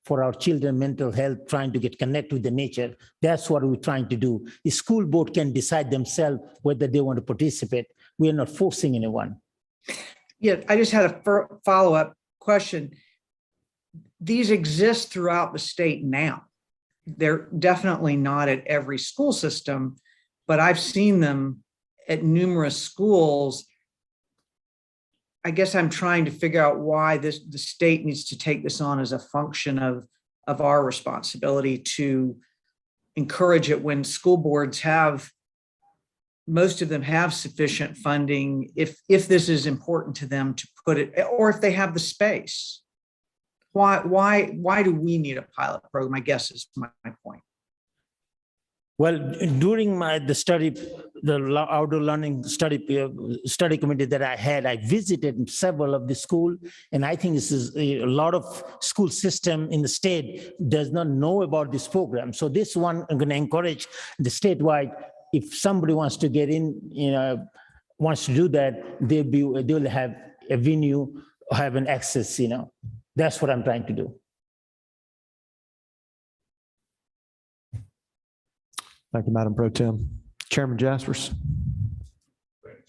for our children, mental health, trying to get connected with the nature. That's what we're trying to do. The school board can decide themselves whether they want to participate. We are not forcing anyone. Yeah, I just had a follow-up question. These exist throughout the state now. They're definitely not at every school system, but I've seen them at numerous schools. I guess I'm trying to figure out why the state needs to take this on as a function of our responsibility to encourage it when school boards most of them have sufficient funding if this is important to them to put it, or if they have the space. Why do we need a pilot program, I guess is my point. Well, during the outdoor learning study committee that I had, I visited several of the school, and I think this is a lot of school system in the state does not know about this program. So this one, I'm going to encourage the statewide, if somebody wants to get in, wants to do that, they'll have a venue, have an access, That's what I'm trying to do. Thank you, Madam Pro Tem. Chairman Jaspers.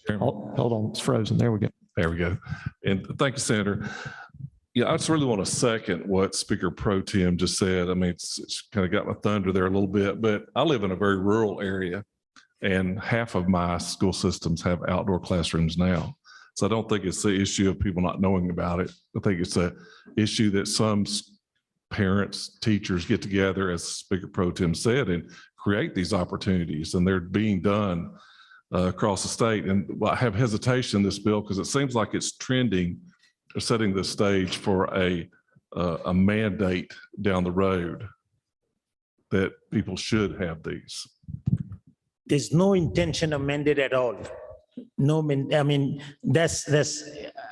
Hold on, it's frozen. There we go. There we go. And thank you, Senator. Yeah, I just really want to second what Speaker Pro Tem just said. I mean, it's kind of got my thunder there a little bit, but I live in a very rural area and half of my school systems have outdoor classrooms now. So I don't think it's the issue of people not knowing about it. I think it's a issue that some parents, teachers get together, as Speaker Pro Tem said, and create these opportunities, and they're being done across the state. And I have hesitation in this bill because it seems like it's trending, setting the stage for a mandate down the road that people should have these. There's no intention of mandate at all. No, I mean,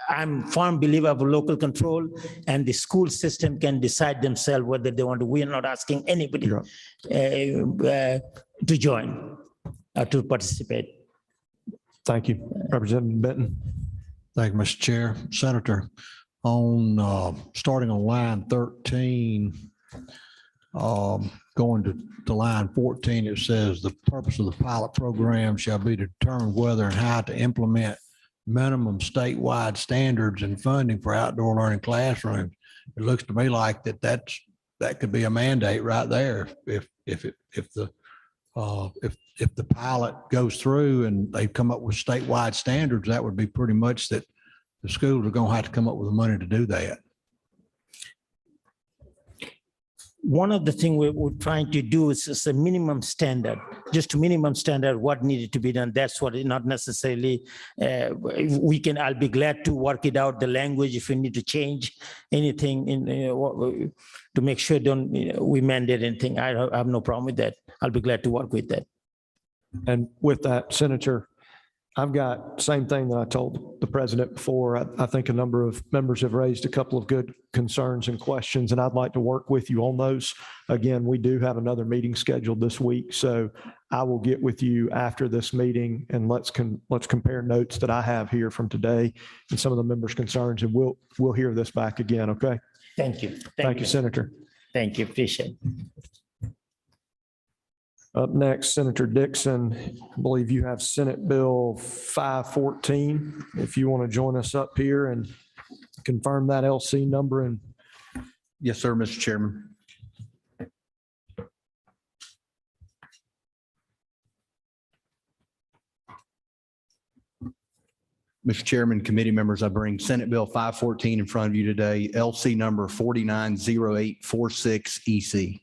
I'm a firm believer of local control, and the school system can decide themselves whether they want to. We're not asking anybody to join or to participate. Thank you. Representative Benton. Thank you, Mr. Chair. Senator, starting on line 13, going to line 14, it says the purpose of the pilot program shall be to determine whether and how to implement minimum statewide standards and funding for outdoor learning classrooms. It looks to me like that could be a mandate right there. If the pilot goes through and they come up with statewide standards, that would be pretty much that the schools are going to have to come up with the money to do that. One of the things we're trying to do is just a minimum standard, just a minimum standard, what needed to be done. That's what, not necessarily, I'll be glad to work it out, the language, if we need to change anything to make sure we mandate anything. I have no problem with that. I'll be glad to work with that. And with that, Senator, I've got same thing that I told the president before. I think a number of members have raised a couple of good concerns and questions, and I'd like to work with you on those. Again, we do have another meeting scheduled this week, so I will get with you after this meeting and let's compare notes that I have here from today and some of the members' concerns, and we'll hear this back again. Okay. Thank you. Thank you, Senator. Thank you. Appreciate it. Up next, Senator Dixon, I believe you have Senate Bill 514. If you want to join us up here and confirm that LC number. And Yes, sir, Mr. Chairman. Mr. Chairman, committee members, I bring Senate Bill 514 in front of you today, LC number 490846 EC.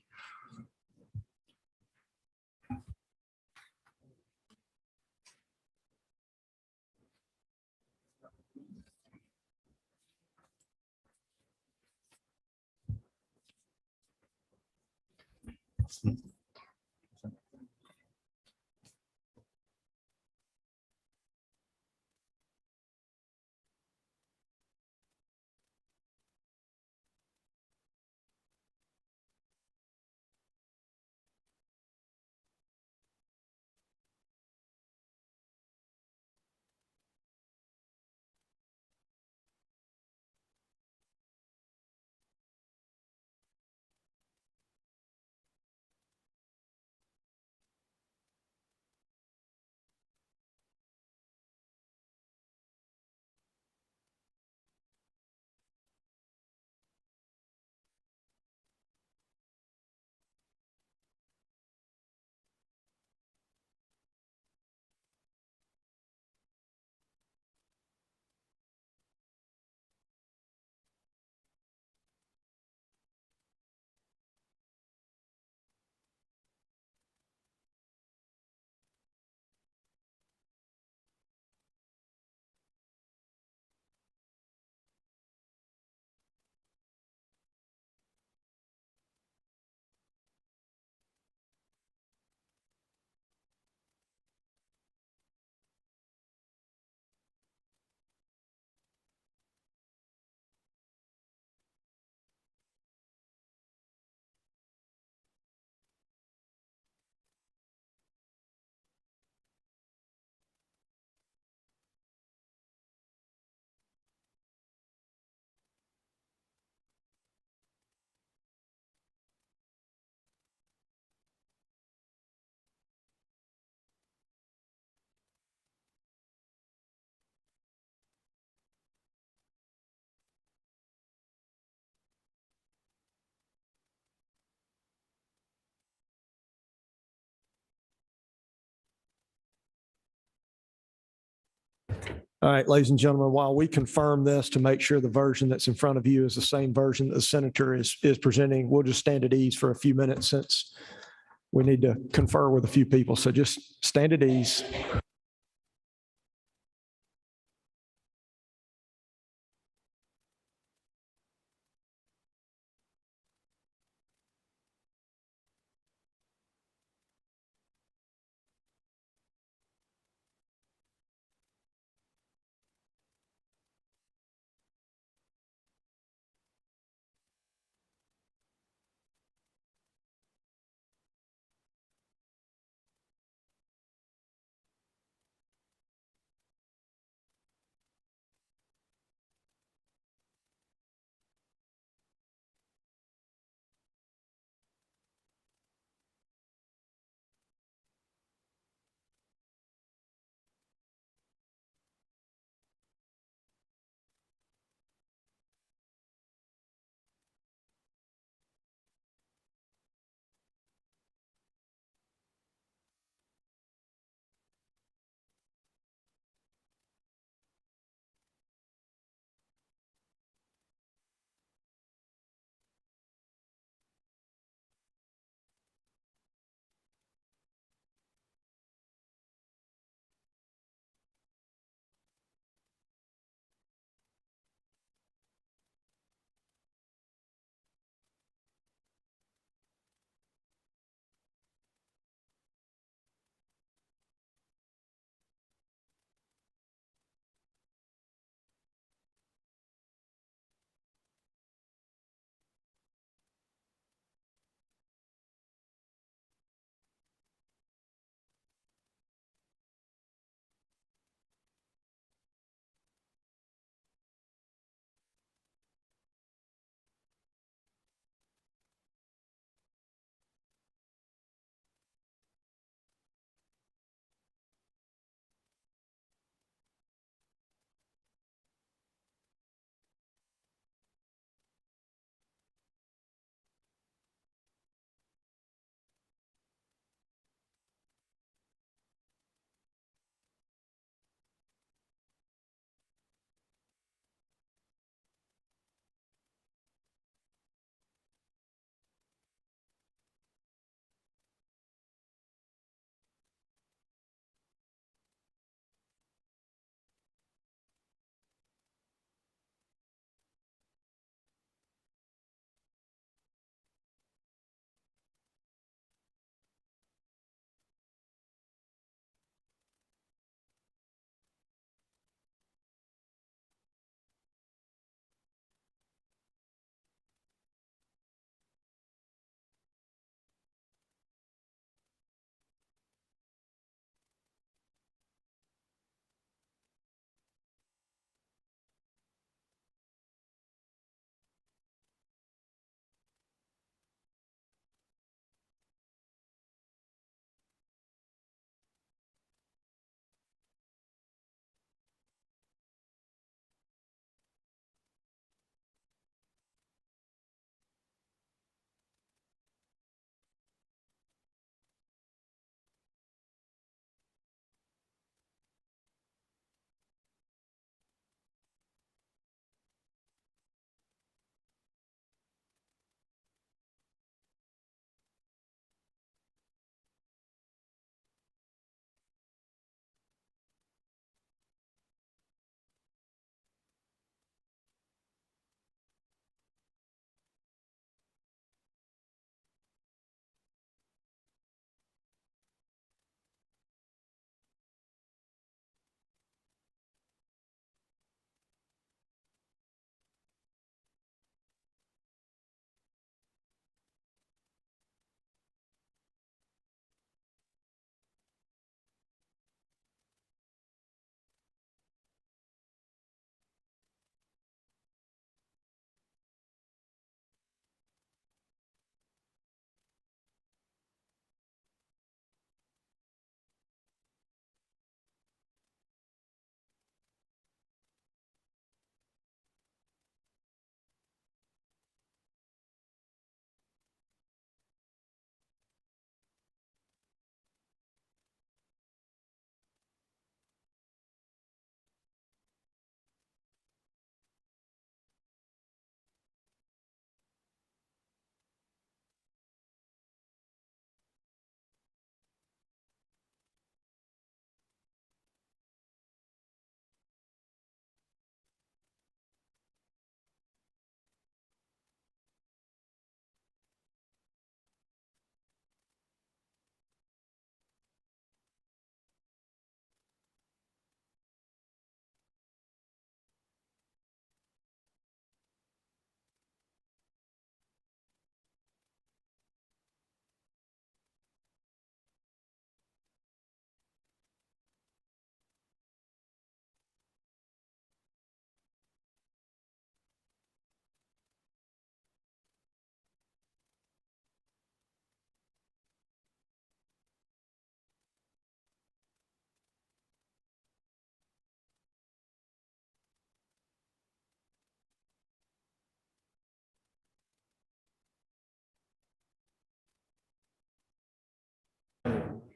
All right, ladies and gentlemen, while we confirm this to make sure the version that's in front of you is the same version that the senator is presenting, we'll just stand at ease for a few minutes since we need to confer with a few people. So just stand at ease.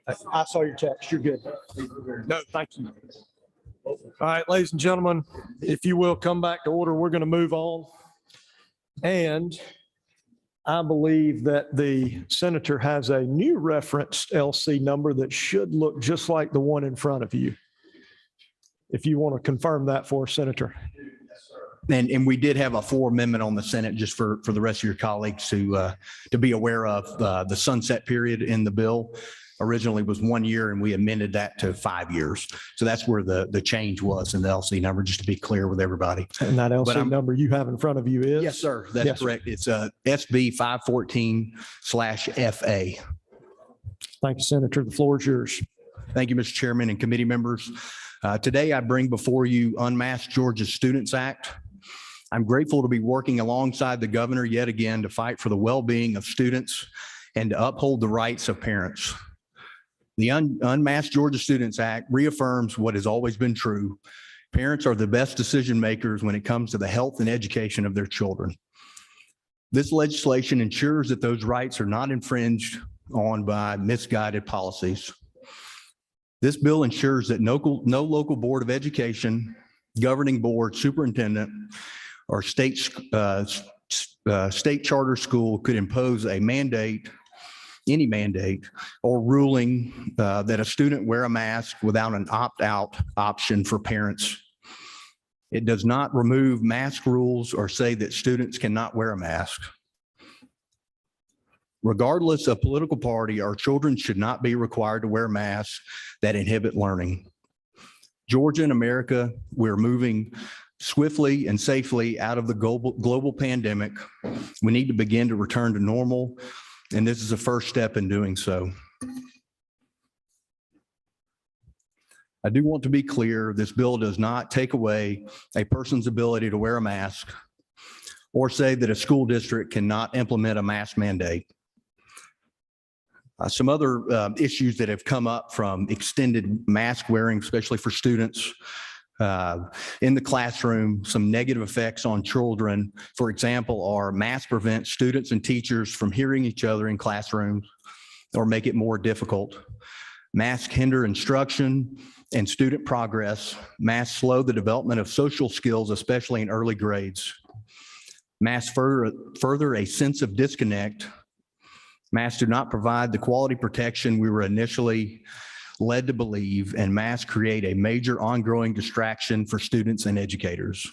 I saw your text. You're good. No, thank you. All right, ladies and gentlemen, if you will come back to order, we're going to move on. And I believe that the senator has a new referenced LC number that should look just like the one in front of you. If you want to confirm that for us, Senator. And we did have a floor amendment on the Senate, just for the rest of your colleagues to be aware of. The sunset period in the bill originally was 1 year, and we amended that to 5 years. So that's where the change was in the LC number, just to be clear with everybody. And that LC number you have in front of you is? Yes, sir. That's correct. It's SB 514/FA. Thank you, Senator. The floor is yours. Thank you, Mr. Chairman and committee members. Today, I bring before you Unmasked Georgia's Students Act. I'm grateful to be working alongside the governor yet again to fight for the well-being of students and to uphold the rights of parents. The Unmasked Georgia Students Act reaffirms what has always been true. Parents are the best decision makers when it comes to the health and education of their children. This legislation ensures that those rights are not infringed on by misguided policies. This bill ensures that no local board of education, governing board, superintendent, or state charter school could impose a mandate, any mandate or ruling that a student wear a mask without an opt-out option for parents. It does not remove mask rules or say that students cannot wear a mask. Regardless of political party, our children should not be required to wear masks that inhibit learning. Georgia and America, we're moving swiftly and safely out of the global pandemic. We need to begin to return to normal, and this is a first step in doing so. I do want to be clear, this bill does not take away a person's ability to wear a mask or say that a school district cannot implement a mask mandate. Some other issues that have come up from extended mask wearing, especially for students in the classroom, some negative effects on children, for example, are masks prevent students and teachers from hearing each other in classrooms or make it more difficult. Masks hinder instruction and student progress. Masks slow the development of social skills, especially in early grades. Masks further a sense of disconnect. Masks do not provide the quality protection we were initially led to believe, and masks create a major ongoing distraction for students and educators.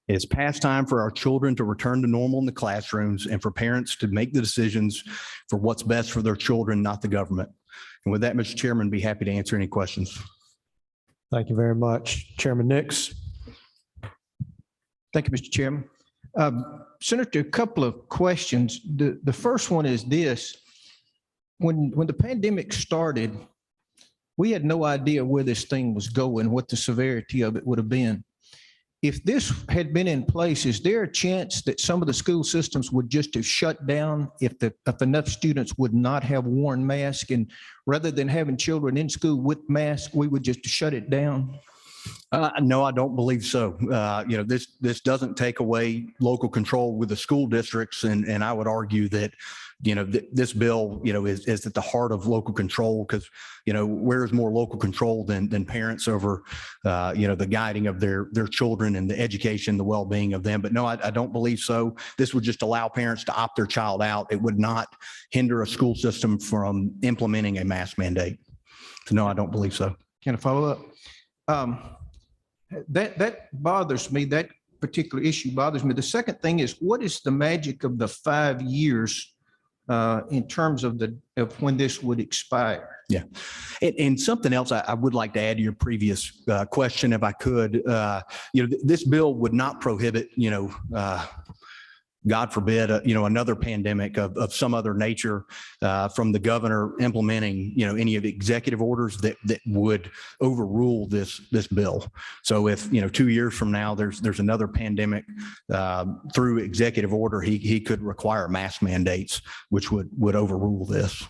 It is past time for our children to return to normal in the classrooms and for parents to make the decisions for what's best for their children, not the government. And with that, Mr. Chairman, be happy to answer any questions. Thank you very much. Chairman Nix. Thank you, Mr. Chairman. Senator, a couple of questions. The first one is this. When the pandemic started, we had no idea where this thing was going, what the severity of it would have been. If this had been in place, is there a chance that some of the school systems would just have shut down if enough students would not have worn masks, and rather than having children in school with masks, we would just shut it down? No, I don't believe so. This doesn't take away local control with the school districts, and I would argue that this bill is at the heart of local control, because where is more local control than parents over the guiding of their children and the education, the well-being of them. But no, I don't believe so. This would just allow parents to opt their child out. It would not hinder a school system from implementing a mask mandate. So no, I don't believe so. Can I follow up? That bothers me. That particular issue bothers me. The second thing is, what is the magic of the 5 years in terms of when this would expire? Yeah. And something else I would like to add to your previous question, if I could. This bill would not prohibit, God forbid, another pandemic of some other nature from the governor implementing, any of the executive orders that would overrule this bill. So if, 2 years from now, there's another pandemic through executive order, he could require mask mandates, which would overrule this.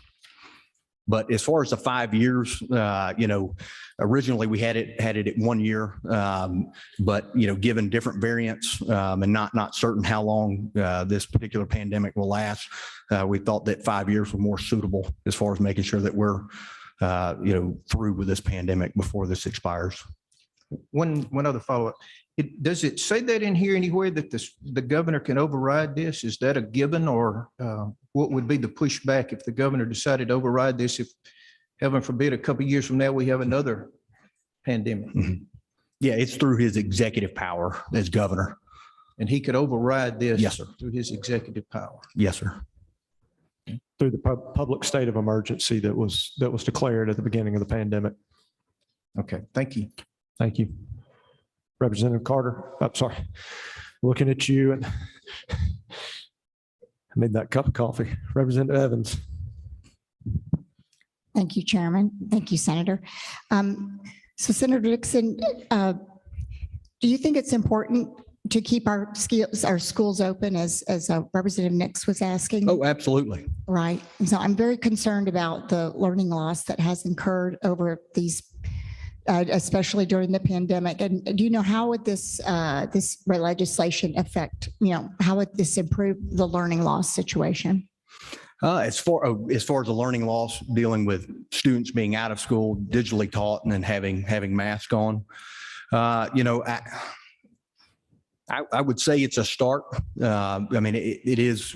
But as far as the 5 years, originally we had it at 1 year, but given different variants and not certain how long this particular pandemic will last, we thought that 5 years was more suitable as far as making sure that we're through with this pandemic before this expires. One other follow-up. Does it say that in here anywhere that the governor can override this? Is that a given, or what would be the pushback if the governor decided to override this? If, heaven forbid, a couple of years from now, we have another pandemic? Mhm. Yeah, it's through his executive power as governor. And he could override this? Yes, sir. Through his executive power? Yes, sir. Through the public state of emergency that was declared at the beginning of the pandemic. Okay, thank you. Thank you. Representative Carter, I'm sorry, looking at you and I made that cup of coffee. Representative Evans. Thank you, Chairman. Thank you, Senator. So Senator Dixon, do you think it's important to keep our schools open as Representative Nix was asking? Oh, absolutely. Right. And so I'm very concerned about the learning loss that has incurred over these, especially during the pandemic. And do you know how would this legislation affect, how would this improve the learning loss situation? As far as the learning loss, dealing with students being out of school, digitally taught, and then having masks on, I would say it's a start. I mean, it is,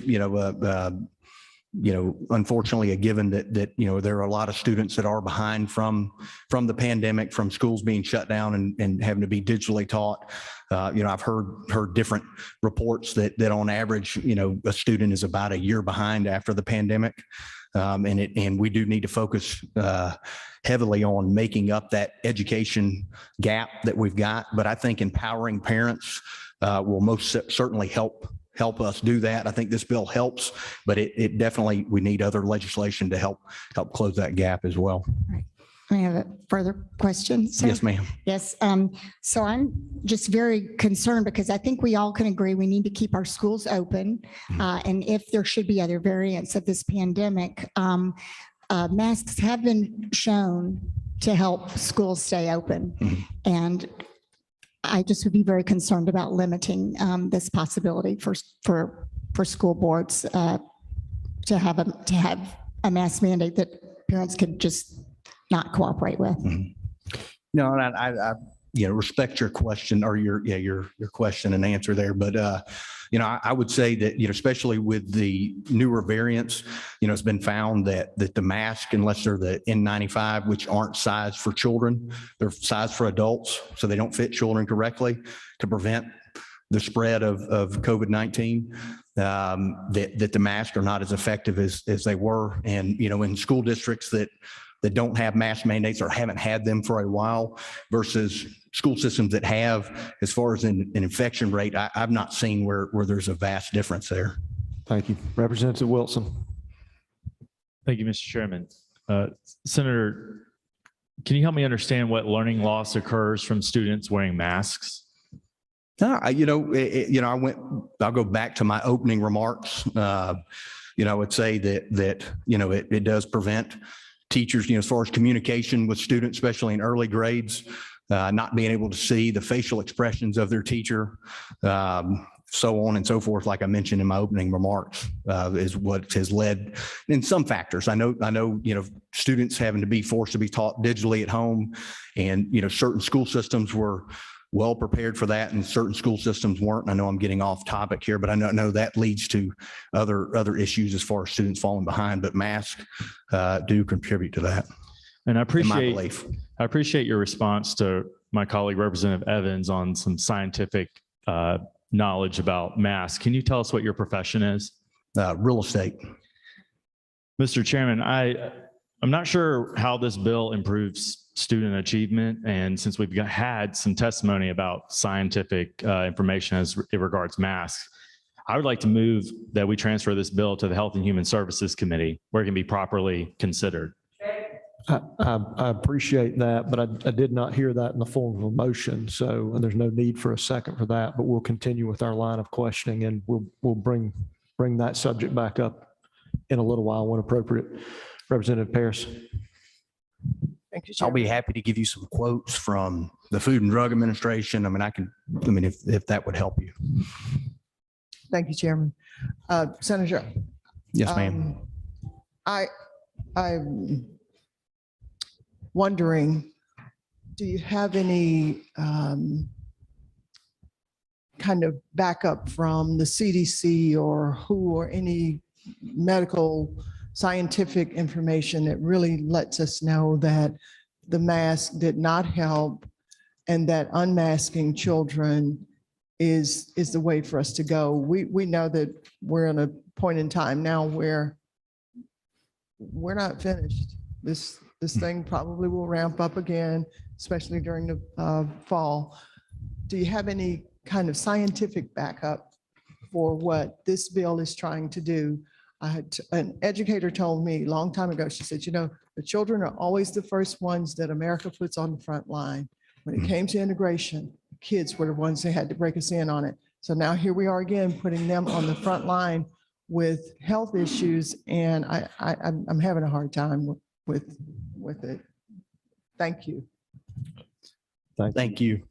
unfortunately a given that there are a lot of students that are behind from the pandemic, from schools being shut down and having to be digitally taught. I've heard different reports that on average, a student is about a year behind after the pandemic. And we do need to focus heavily on making up that education gap that we've got. But I think empowering parents will most certainly help us do that. I think this bill helps, but it definitely, we need other legislation to help close that gap as well. Right. I have a further question. Sir? Yes, ma'am. Yes. So I'm just very concerned because I think we all can agree we need to keep our schools open. And if there should be other variants of this pandemic, masks have been shown to help schools stay open. And I just would be very concerned about limiting this possibility for school boards to have a mask mandate that parents could just not cooperate with. No, and I respect your question or your question and answer there, but I would say that especially with the newer variants, it's been found that the mask, unless they're the N95, which aren't sized for children, they're sized for adults, so they don't fit children correctly to prevent the spread of COVID-19. That the masks are not as effective as they were, and in school districts that don't have mask mandates or haven't had them for a while versus school systems that have, as far as an infection rate, I've not seen where there's a vast difference there. Thank you. Representative Wilson. Thank you, Mr. Chairman. Senator, can you help me understand what learning loss occurs from students wearing masks? I'll go back to my opening remarks. I would say that it does prevent teachers, as far as communication with students, especially in early grades, not being able to see the facial expressions of their teacher, so on and so forth, like I mentioned in my opening remarks, is what has led in some factors. I know, students having to be forced to be taught digitally at home, and, certain school systems were well prepared for that and certain school systems weren't. I know I'm getting off topic here, but I know that leads to other issues as far as students falling behind, but masks do contribute to that. And I appreciate your response to my colleague, Representative Evans, on some scientific knowledge about masks. Can you tell us what your profession is? Real estate. Mr. Chairman, I'm not sure how this bill improves student achievement. And since we've had some testimony about scientific information as it regards masks, I would like to move that we transfer this bill to the Health and Human Services Committee where it can be properly considered. I appreciate that, but I did not hear that in the form of a motion. So there's no need for a second for that, but we'll continue with our line of questioning and we'll bring that subject back up in a little while when appropriate. Representative Paris. Thank you, I'll be happy to give you some quotes from the Food and Drug Administration. If that would help you. Thank you, Chairman. Senator. Yes, ma'am. I wondering, do you have any kind of backup from the CDC or WHO or any medical scientific information that really lets us know that the mask did not help and that unmasking children is the way for us to go? We know that we're in a point in time now where we're not finished. This thing probably will ramp up again, especially during the fall. Do you have any kind of scientific backup for what this bill is trying to do? An educator told me a long time ago, she said, you know, the children are always the first ones that America puts on the front line. When it came to integration, kids were the ones that had to break us in on it. So now here we are again, putting them on the front line with health issues, and I'm having a hard time with it. Thank you. Thank you.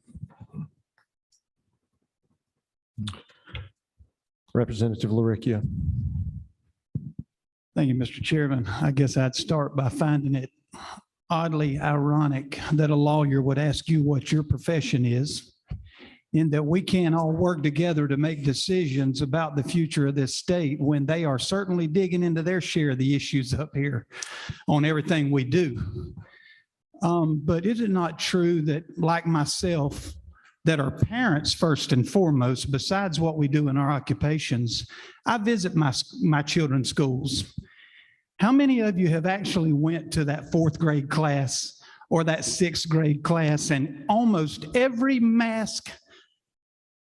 Representative LaRicchia. Thank you, Mr. Chairman. I guess I'd start by finding it oddly ironic that a lawyer would ask you what your profession is, in that we can't all work together to make decisions about the future of this state when they are certainly digging into their share of the issues up here on everything we do. But is it not true that, like myself, that our parents, first and foremost, besides what we do in our occupations, I visit my children's schools. How many of you have actually went to that 4th grade class or that 6th grade class, and almost every mask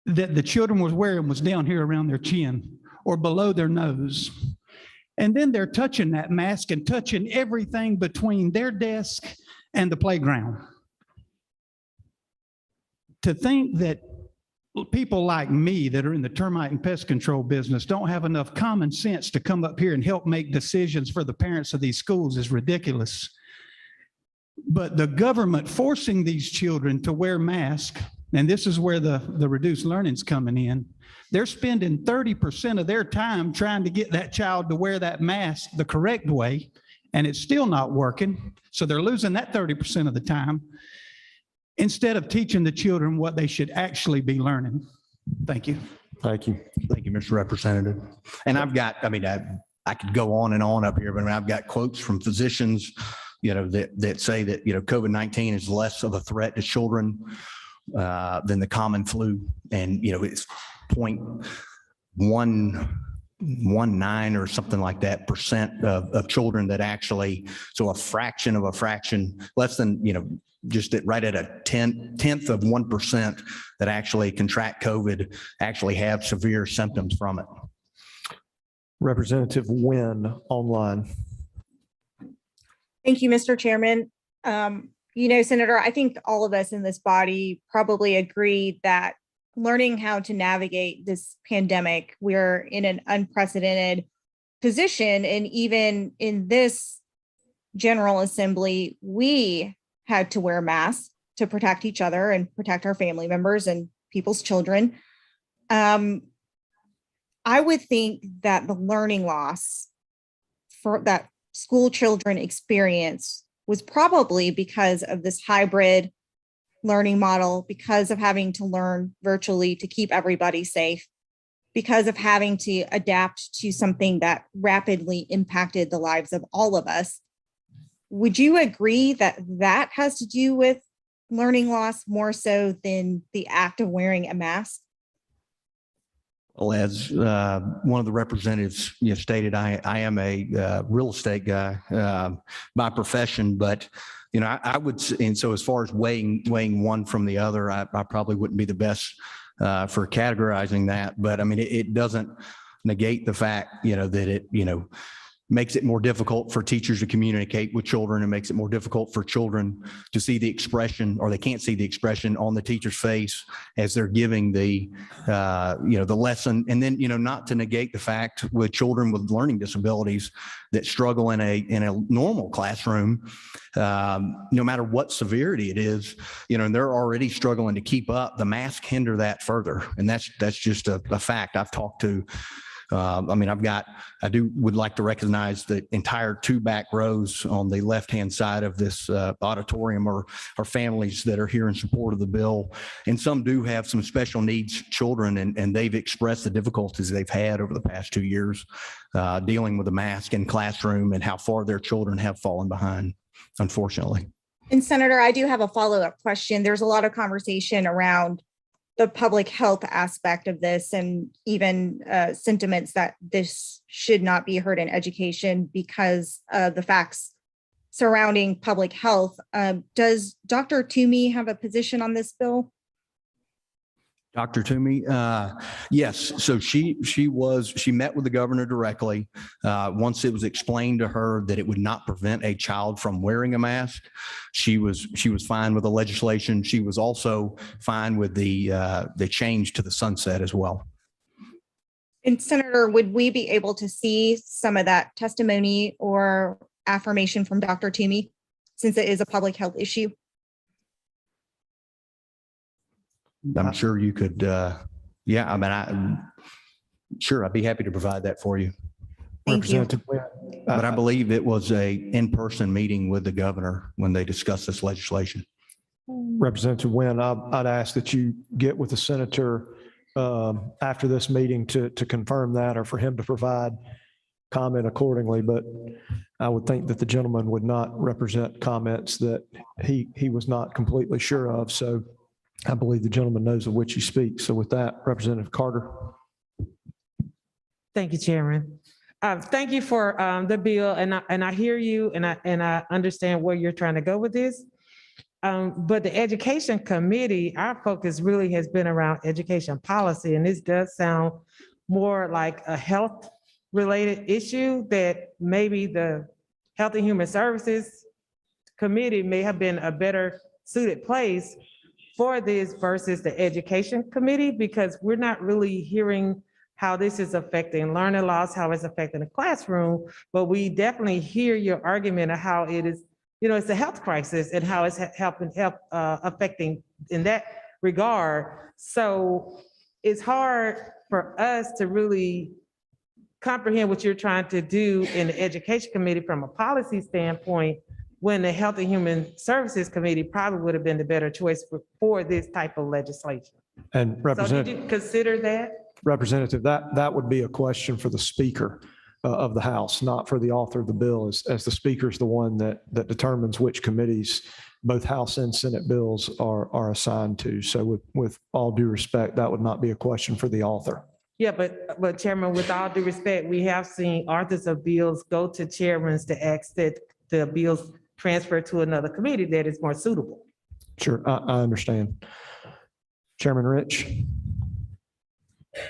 that the children was wearing was down here around their chin or below their nose? And then they're touching that mask and touching everything between their desk and the playground. To think that people like me that are in the termite and pest control business don't have enough common sense to come up here and help make decisions for the parents of these schools is ridiculous. But the government forcing these children to wear masks, and this is where the reduced learning's coming in, they're spending 30% of their time trying to get that child to wear that mask the correct way, and it's still not working. So they're losing that 30% of the time, instead of teaching the children what they should actually be learning. Thank you. Thank you. Thank you, Mr. Representative. And I've got, I could go on and on up here, but I've got quotes from physicians, that say that, COVID-19 is less of a threat to children than the common flu. And, it's 0.119 or something like that % of children that actually, so a fraction of a fraction, less than, just right at a tenth of 1% that actually contract COVID actually have severe symptoms from it. Representative Nguyen online. Thank you, Mr. Chairman. Senator, I think all of us in this body probably agree that learning how to navigate this pandemic, we're in an unprecedented position. And even in this General Assembly, we had to wear masks to protect each other and protect our family members and people's children. I would think that the learning loss for that school children experience was probably because of this hybrid learning model, because of having to learn virtually to keep everybody safe, because of having to adapt to something that rapidly impacted the lives of all of us. Would you agree that that has to do with learning loss more so than the act of wearing a mask? Well, as one of the representatives stated, I am a real estate guy by profession, but I would, and so as far as weighing one from the other, I probably wouldn't be the best for categorizing that. But it doesn't negate the fact that it makes it more difficult for teachers to communicate with children. It makes it more difficult for children to see the expression, or they can't see the expression on the teacher's face as they're giving the lesson. And then, not to negate the fact with children with learning disabilities that struggle in a normal classroom, no matter what severity it is, and they're already struggling to keep up, the masks hinder that further. And that's just a fact. I've talked to I mean, would like to recognize the entire two back rows on the left-hand side of this auditorium are families that are here in support of the bill. And some do have some special needs children, and they've expressed the difficulties they've had over the past 2 years dealing with the mask in classroom and how far their children have fallen behind, unfortunately. And Senator, I do have a follow-up question. There's a lot of conversation around the public health aspect of this, and even sentiments that this should not be heard in education because of the facts surrounding public health. Does Dr. Toomey have a position on this bill? Dr. Toomey, yes. So she met with the governor directly. Once it was explained to her that it would not prevent a child from wearing a mask, she was fine with the legislation. She was also fine with the change to the sunset as well. And Senator, would we be able to see some of that testimony or affirmation from Dr. Toomey, since it is a public health issue? I'm sure you could, yeah, I mean, sure, I'd be happy to provide that for you. Thank you. Representative Wynn, But I believe it was a in-person meeting with the governor when they discussed this legislation. Representative Wynn, I'd ask that you get with the senator after this meeting to confirm that, or for him to provide comment accordingly. But I would think that the gentleman would not represent comments that he was not completely sure of. So I believe the gentleman knows of which he speaks. So with that, Representative Carter. Thank you, Chairman. Thank you for the bill, and I hear you, and I understand where you're trying to go with this. But the Education Committee, our focus really has been around education policy, and this does sound more like a health-related issue that maybe the Health and Human Services Committee may have been a better suited place for this versus the Education Committee, because we're not really hearing how this is affecting learning loss, how it's affecting the classroom, but we definitely hear your argument of how it is, it's a health crisis and how it's affecting in that regard. So it's hard for us to really comprehend what you're trying to do in the Education Committee from a policy standpoint, when the Health and Human Services Committee probably would have been the better choice for this type of legislation. And So Representative. did you consider that? Representative, that would be a question for the Speaker of the House, not for the author of the bill, as the Speaker is the one that determines which committees both House and Senate bills are assigned to. So with all due respect, that would not be a question for the author. Yeah, but Chairman, with all due respect, we have seen authors of bills go to chairmen to ask that the bills transfer to another committee that is more suitable. Sure, I understand. Chairman Rich.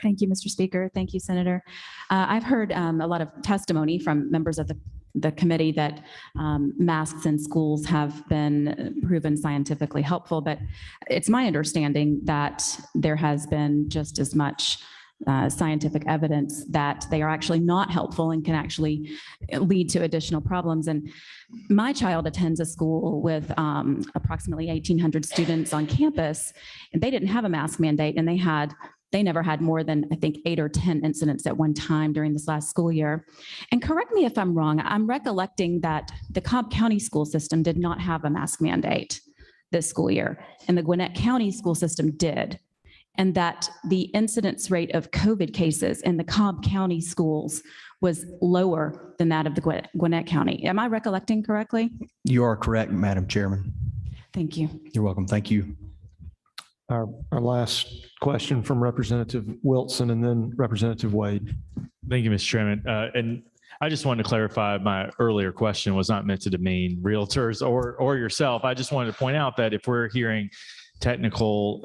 Thank you, Mr. Speaker. Thank you, Senator. I've heard a lot of testimony from members of the committee that masks in schools have been proven scientifically helpful, but it's my understanding that there has been just as much scientific evidence that they are actually not helpful and can actually lead to additional problems. And my child attends a school with approximately 1,800 students on campus, and they didn't have a mask mandate, and they never had more than, I think, 8 or 10 incidents at one time during this last school year. And correct me if I'm wrong, I'm recollecting that the Cobb County school system did not have a mask mandate this school year, and the Gwinnett County school system did. And that the incidence rate of COVID cases in the Cobb County schools was lower than that of the Gwinnett County. Am I recollecting correctly? You are correct, Madam Chairman. Thank you. You're welcome. Thank you. Our last question from Representative Wilson and then Representative Wade. Thank you, Mr. Chairman. And I just wanted to clarify, my earlier question was not meant to demean realtors or yourself. I just wanted to point out that if we're hearing technical,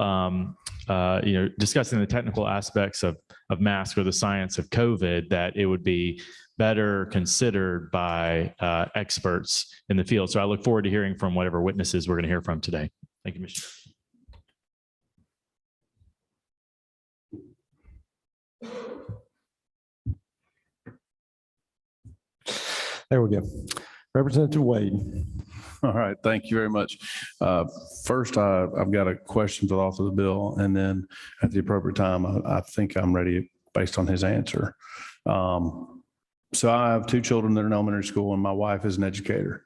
discussing the technical aspects of masks or the science of COVID, that it would be better considered by experts in the field. So I look forward to hearing from whatever witnesses we're going to hear from today. Thank you, Mr. There we go. Representative Wade. All right, thank you very much. First, I've got a question for the author of the bill, and then at the appropriate time, I think I'm ready based on his answer. So I have two children that are in elementary school and my wife is an educator.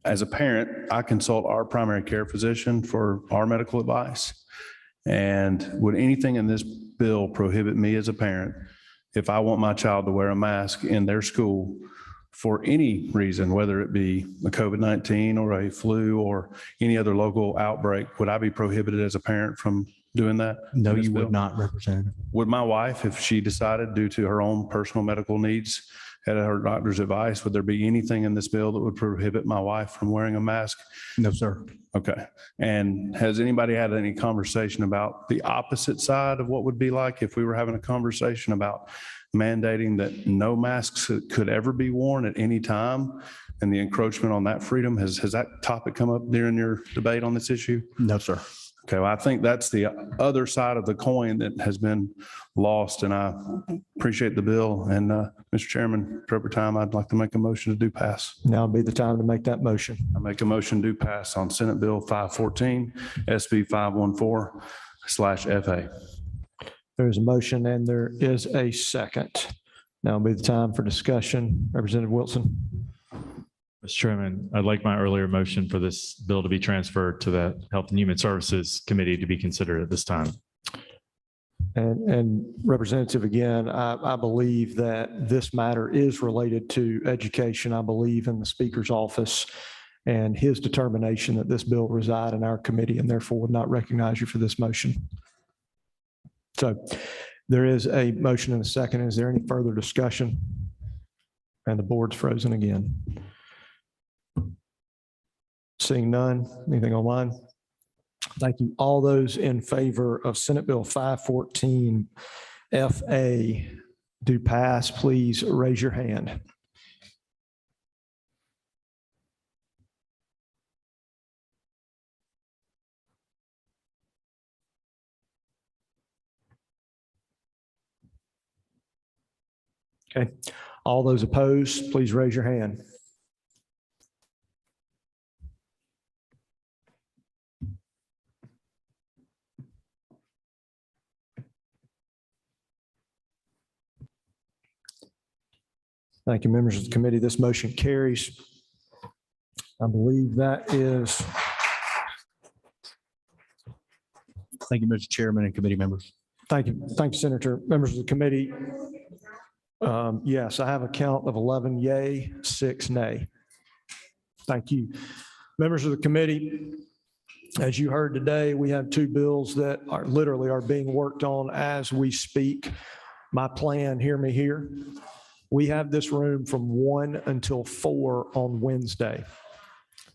As a parent, I consult our primary care physician for our medical advice. And would anything in this bill prohibit me as a parent if I want my child to wear a mask in their school for any reason, whether it be a COVID-19 or a flu or any other local outbreak? Would I be prohibited as a parent from doing that? No, in this you would bill? not, Representative. Would my wife, if she decided due to her own personal medical needs, had her doctor's advice, would there be anything in this bill that would prohibit my wife from wearing a mask? No, sir. Okay. And has anybody had any conversation about the opposite side of what would be like if we were having a conversation about mandating that no masks could ever be worn at any time and the encroachment on that freedom? Has that topic come up during your debate on this issue? No, sir. Okay, well, I think that's the other side of the coin that has been lost, and I appreciate the bill. And Mr. Chairman, appropriate time, I'd like to make a motion to do pass. Now would be the time to make that motion. I make a motion to pass on Senate Bill 514, SB 514/FA. There is a motion and there is a second. Now will be the time for discussion. Representative Wilson. Mr. Chairman, I'd like my earlier motion for this bill to be transferred to the Health and Human Services Committee to be considered at this time. And Representative, again, I believe that this matter is related to education. I believe in the Speaker's office and his determination that this bill reside in our committee and therefore would not recognize you for this motion. So there is a motion and a second. Is there any further discussion? And the board's frozen again. Seeing none, anything online? Thank you. All those in favor of Senate Bill 514 FA do pass, please raise your hand. Okay. All those opposed, please raise your hand. Thank you, members of the committee. This motion carries. I believe that is. Thank you, Mr. Chairman and committee members. Thank you. Thank you, Senator. Members of the committee. Yes, I have a count of 11 yay, 6 nay. Thank you. Members of the committee, as you heard today, we have two bills that are literally being worked on as we speak. My plan, hear me here. We have this room from 1 until 4 on Wednesday.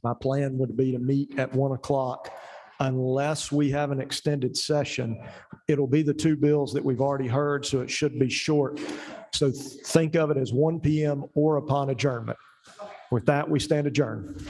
My plan would be to meet at 1 o'clock. Unless we have an extended session, it'll be the two bills that we've already heard, so it should be short. So think of it as 1 p.m. or upon adjournment. With that, we stand adjourned.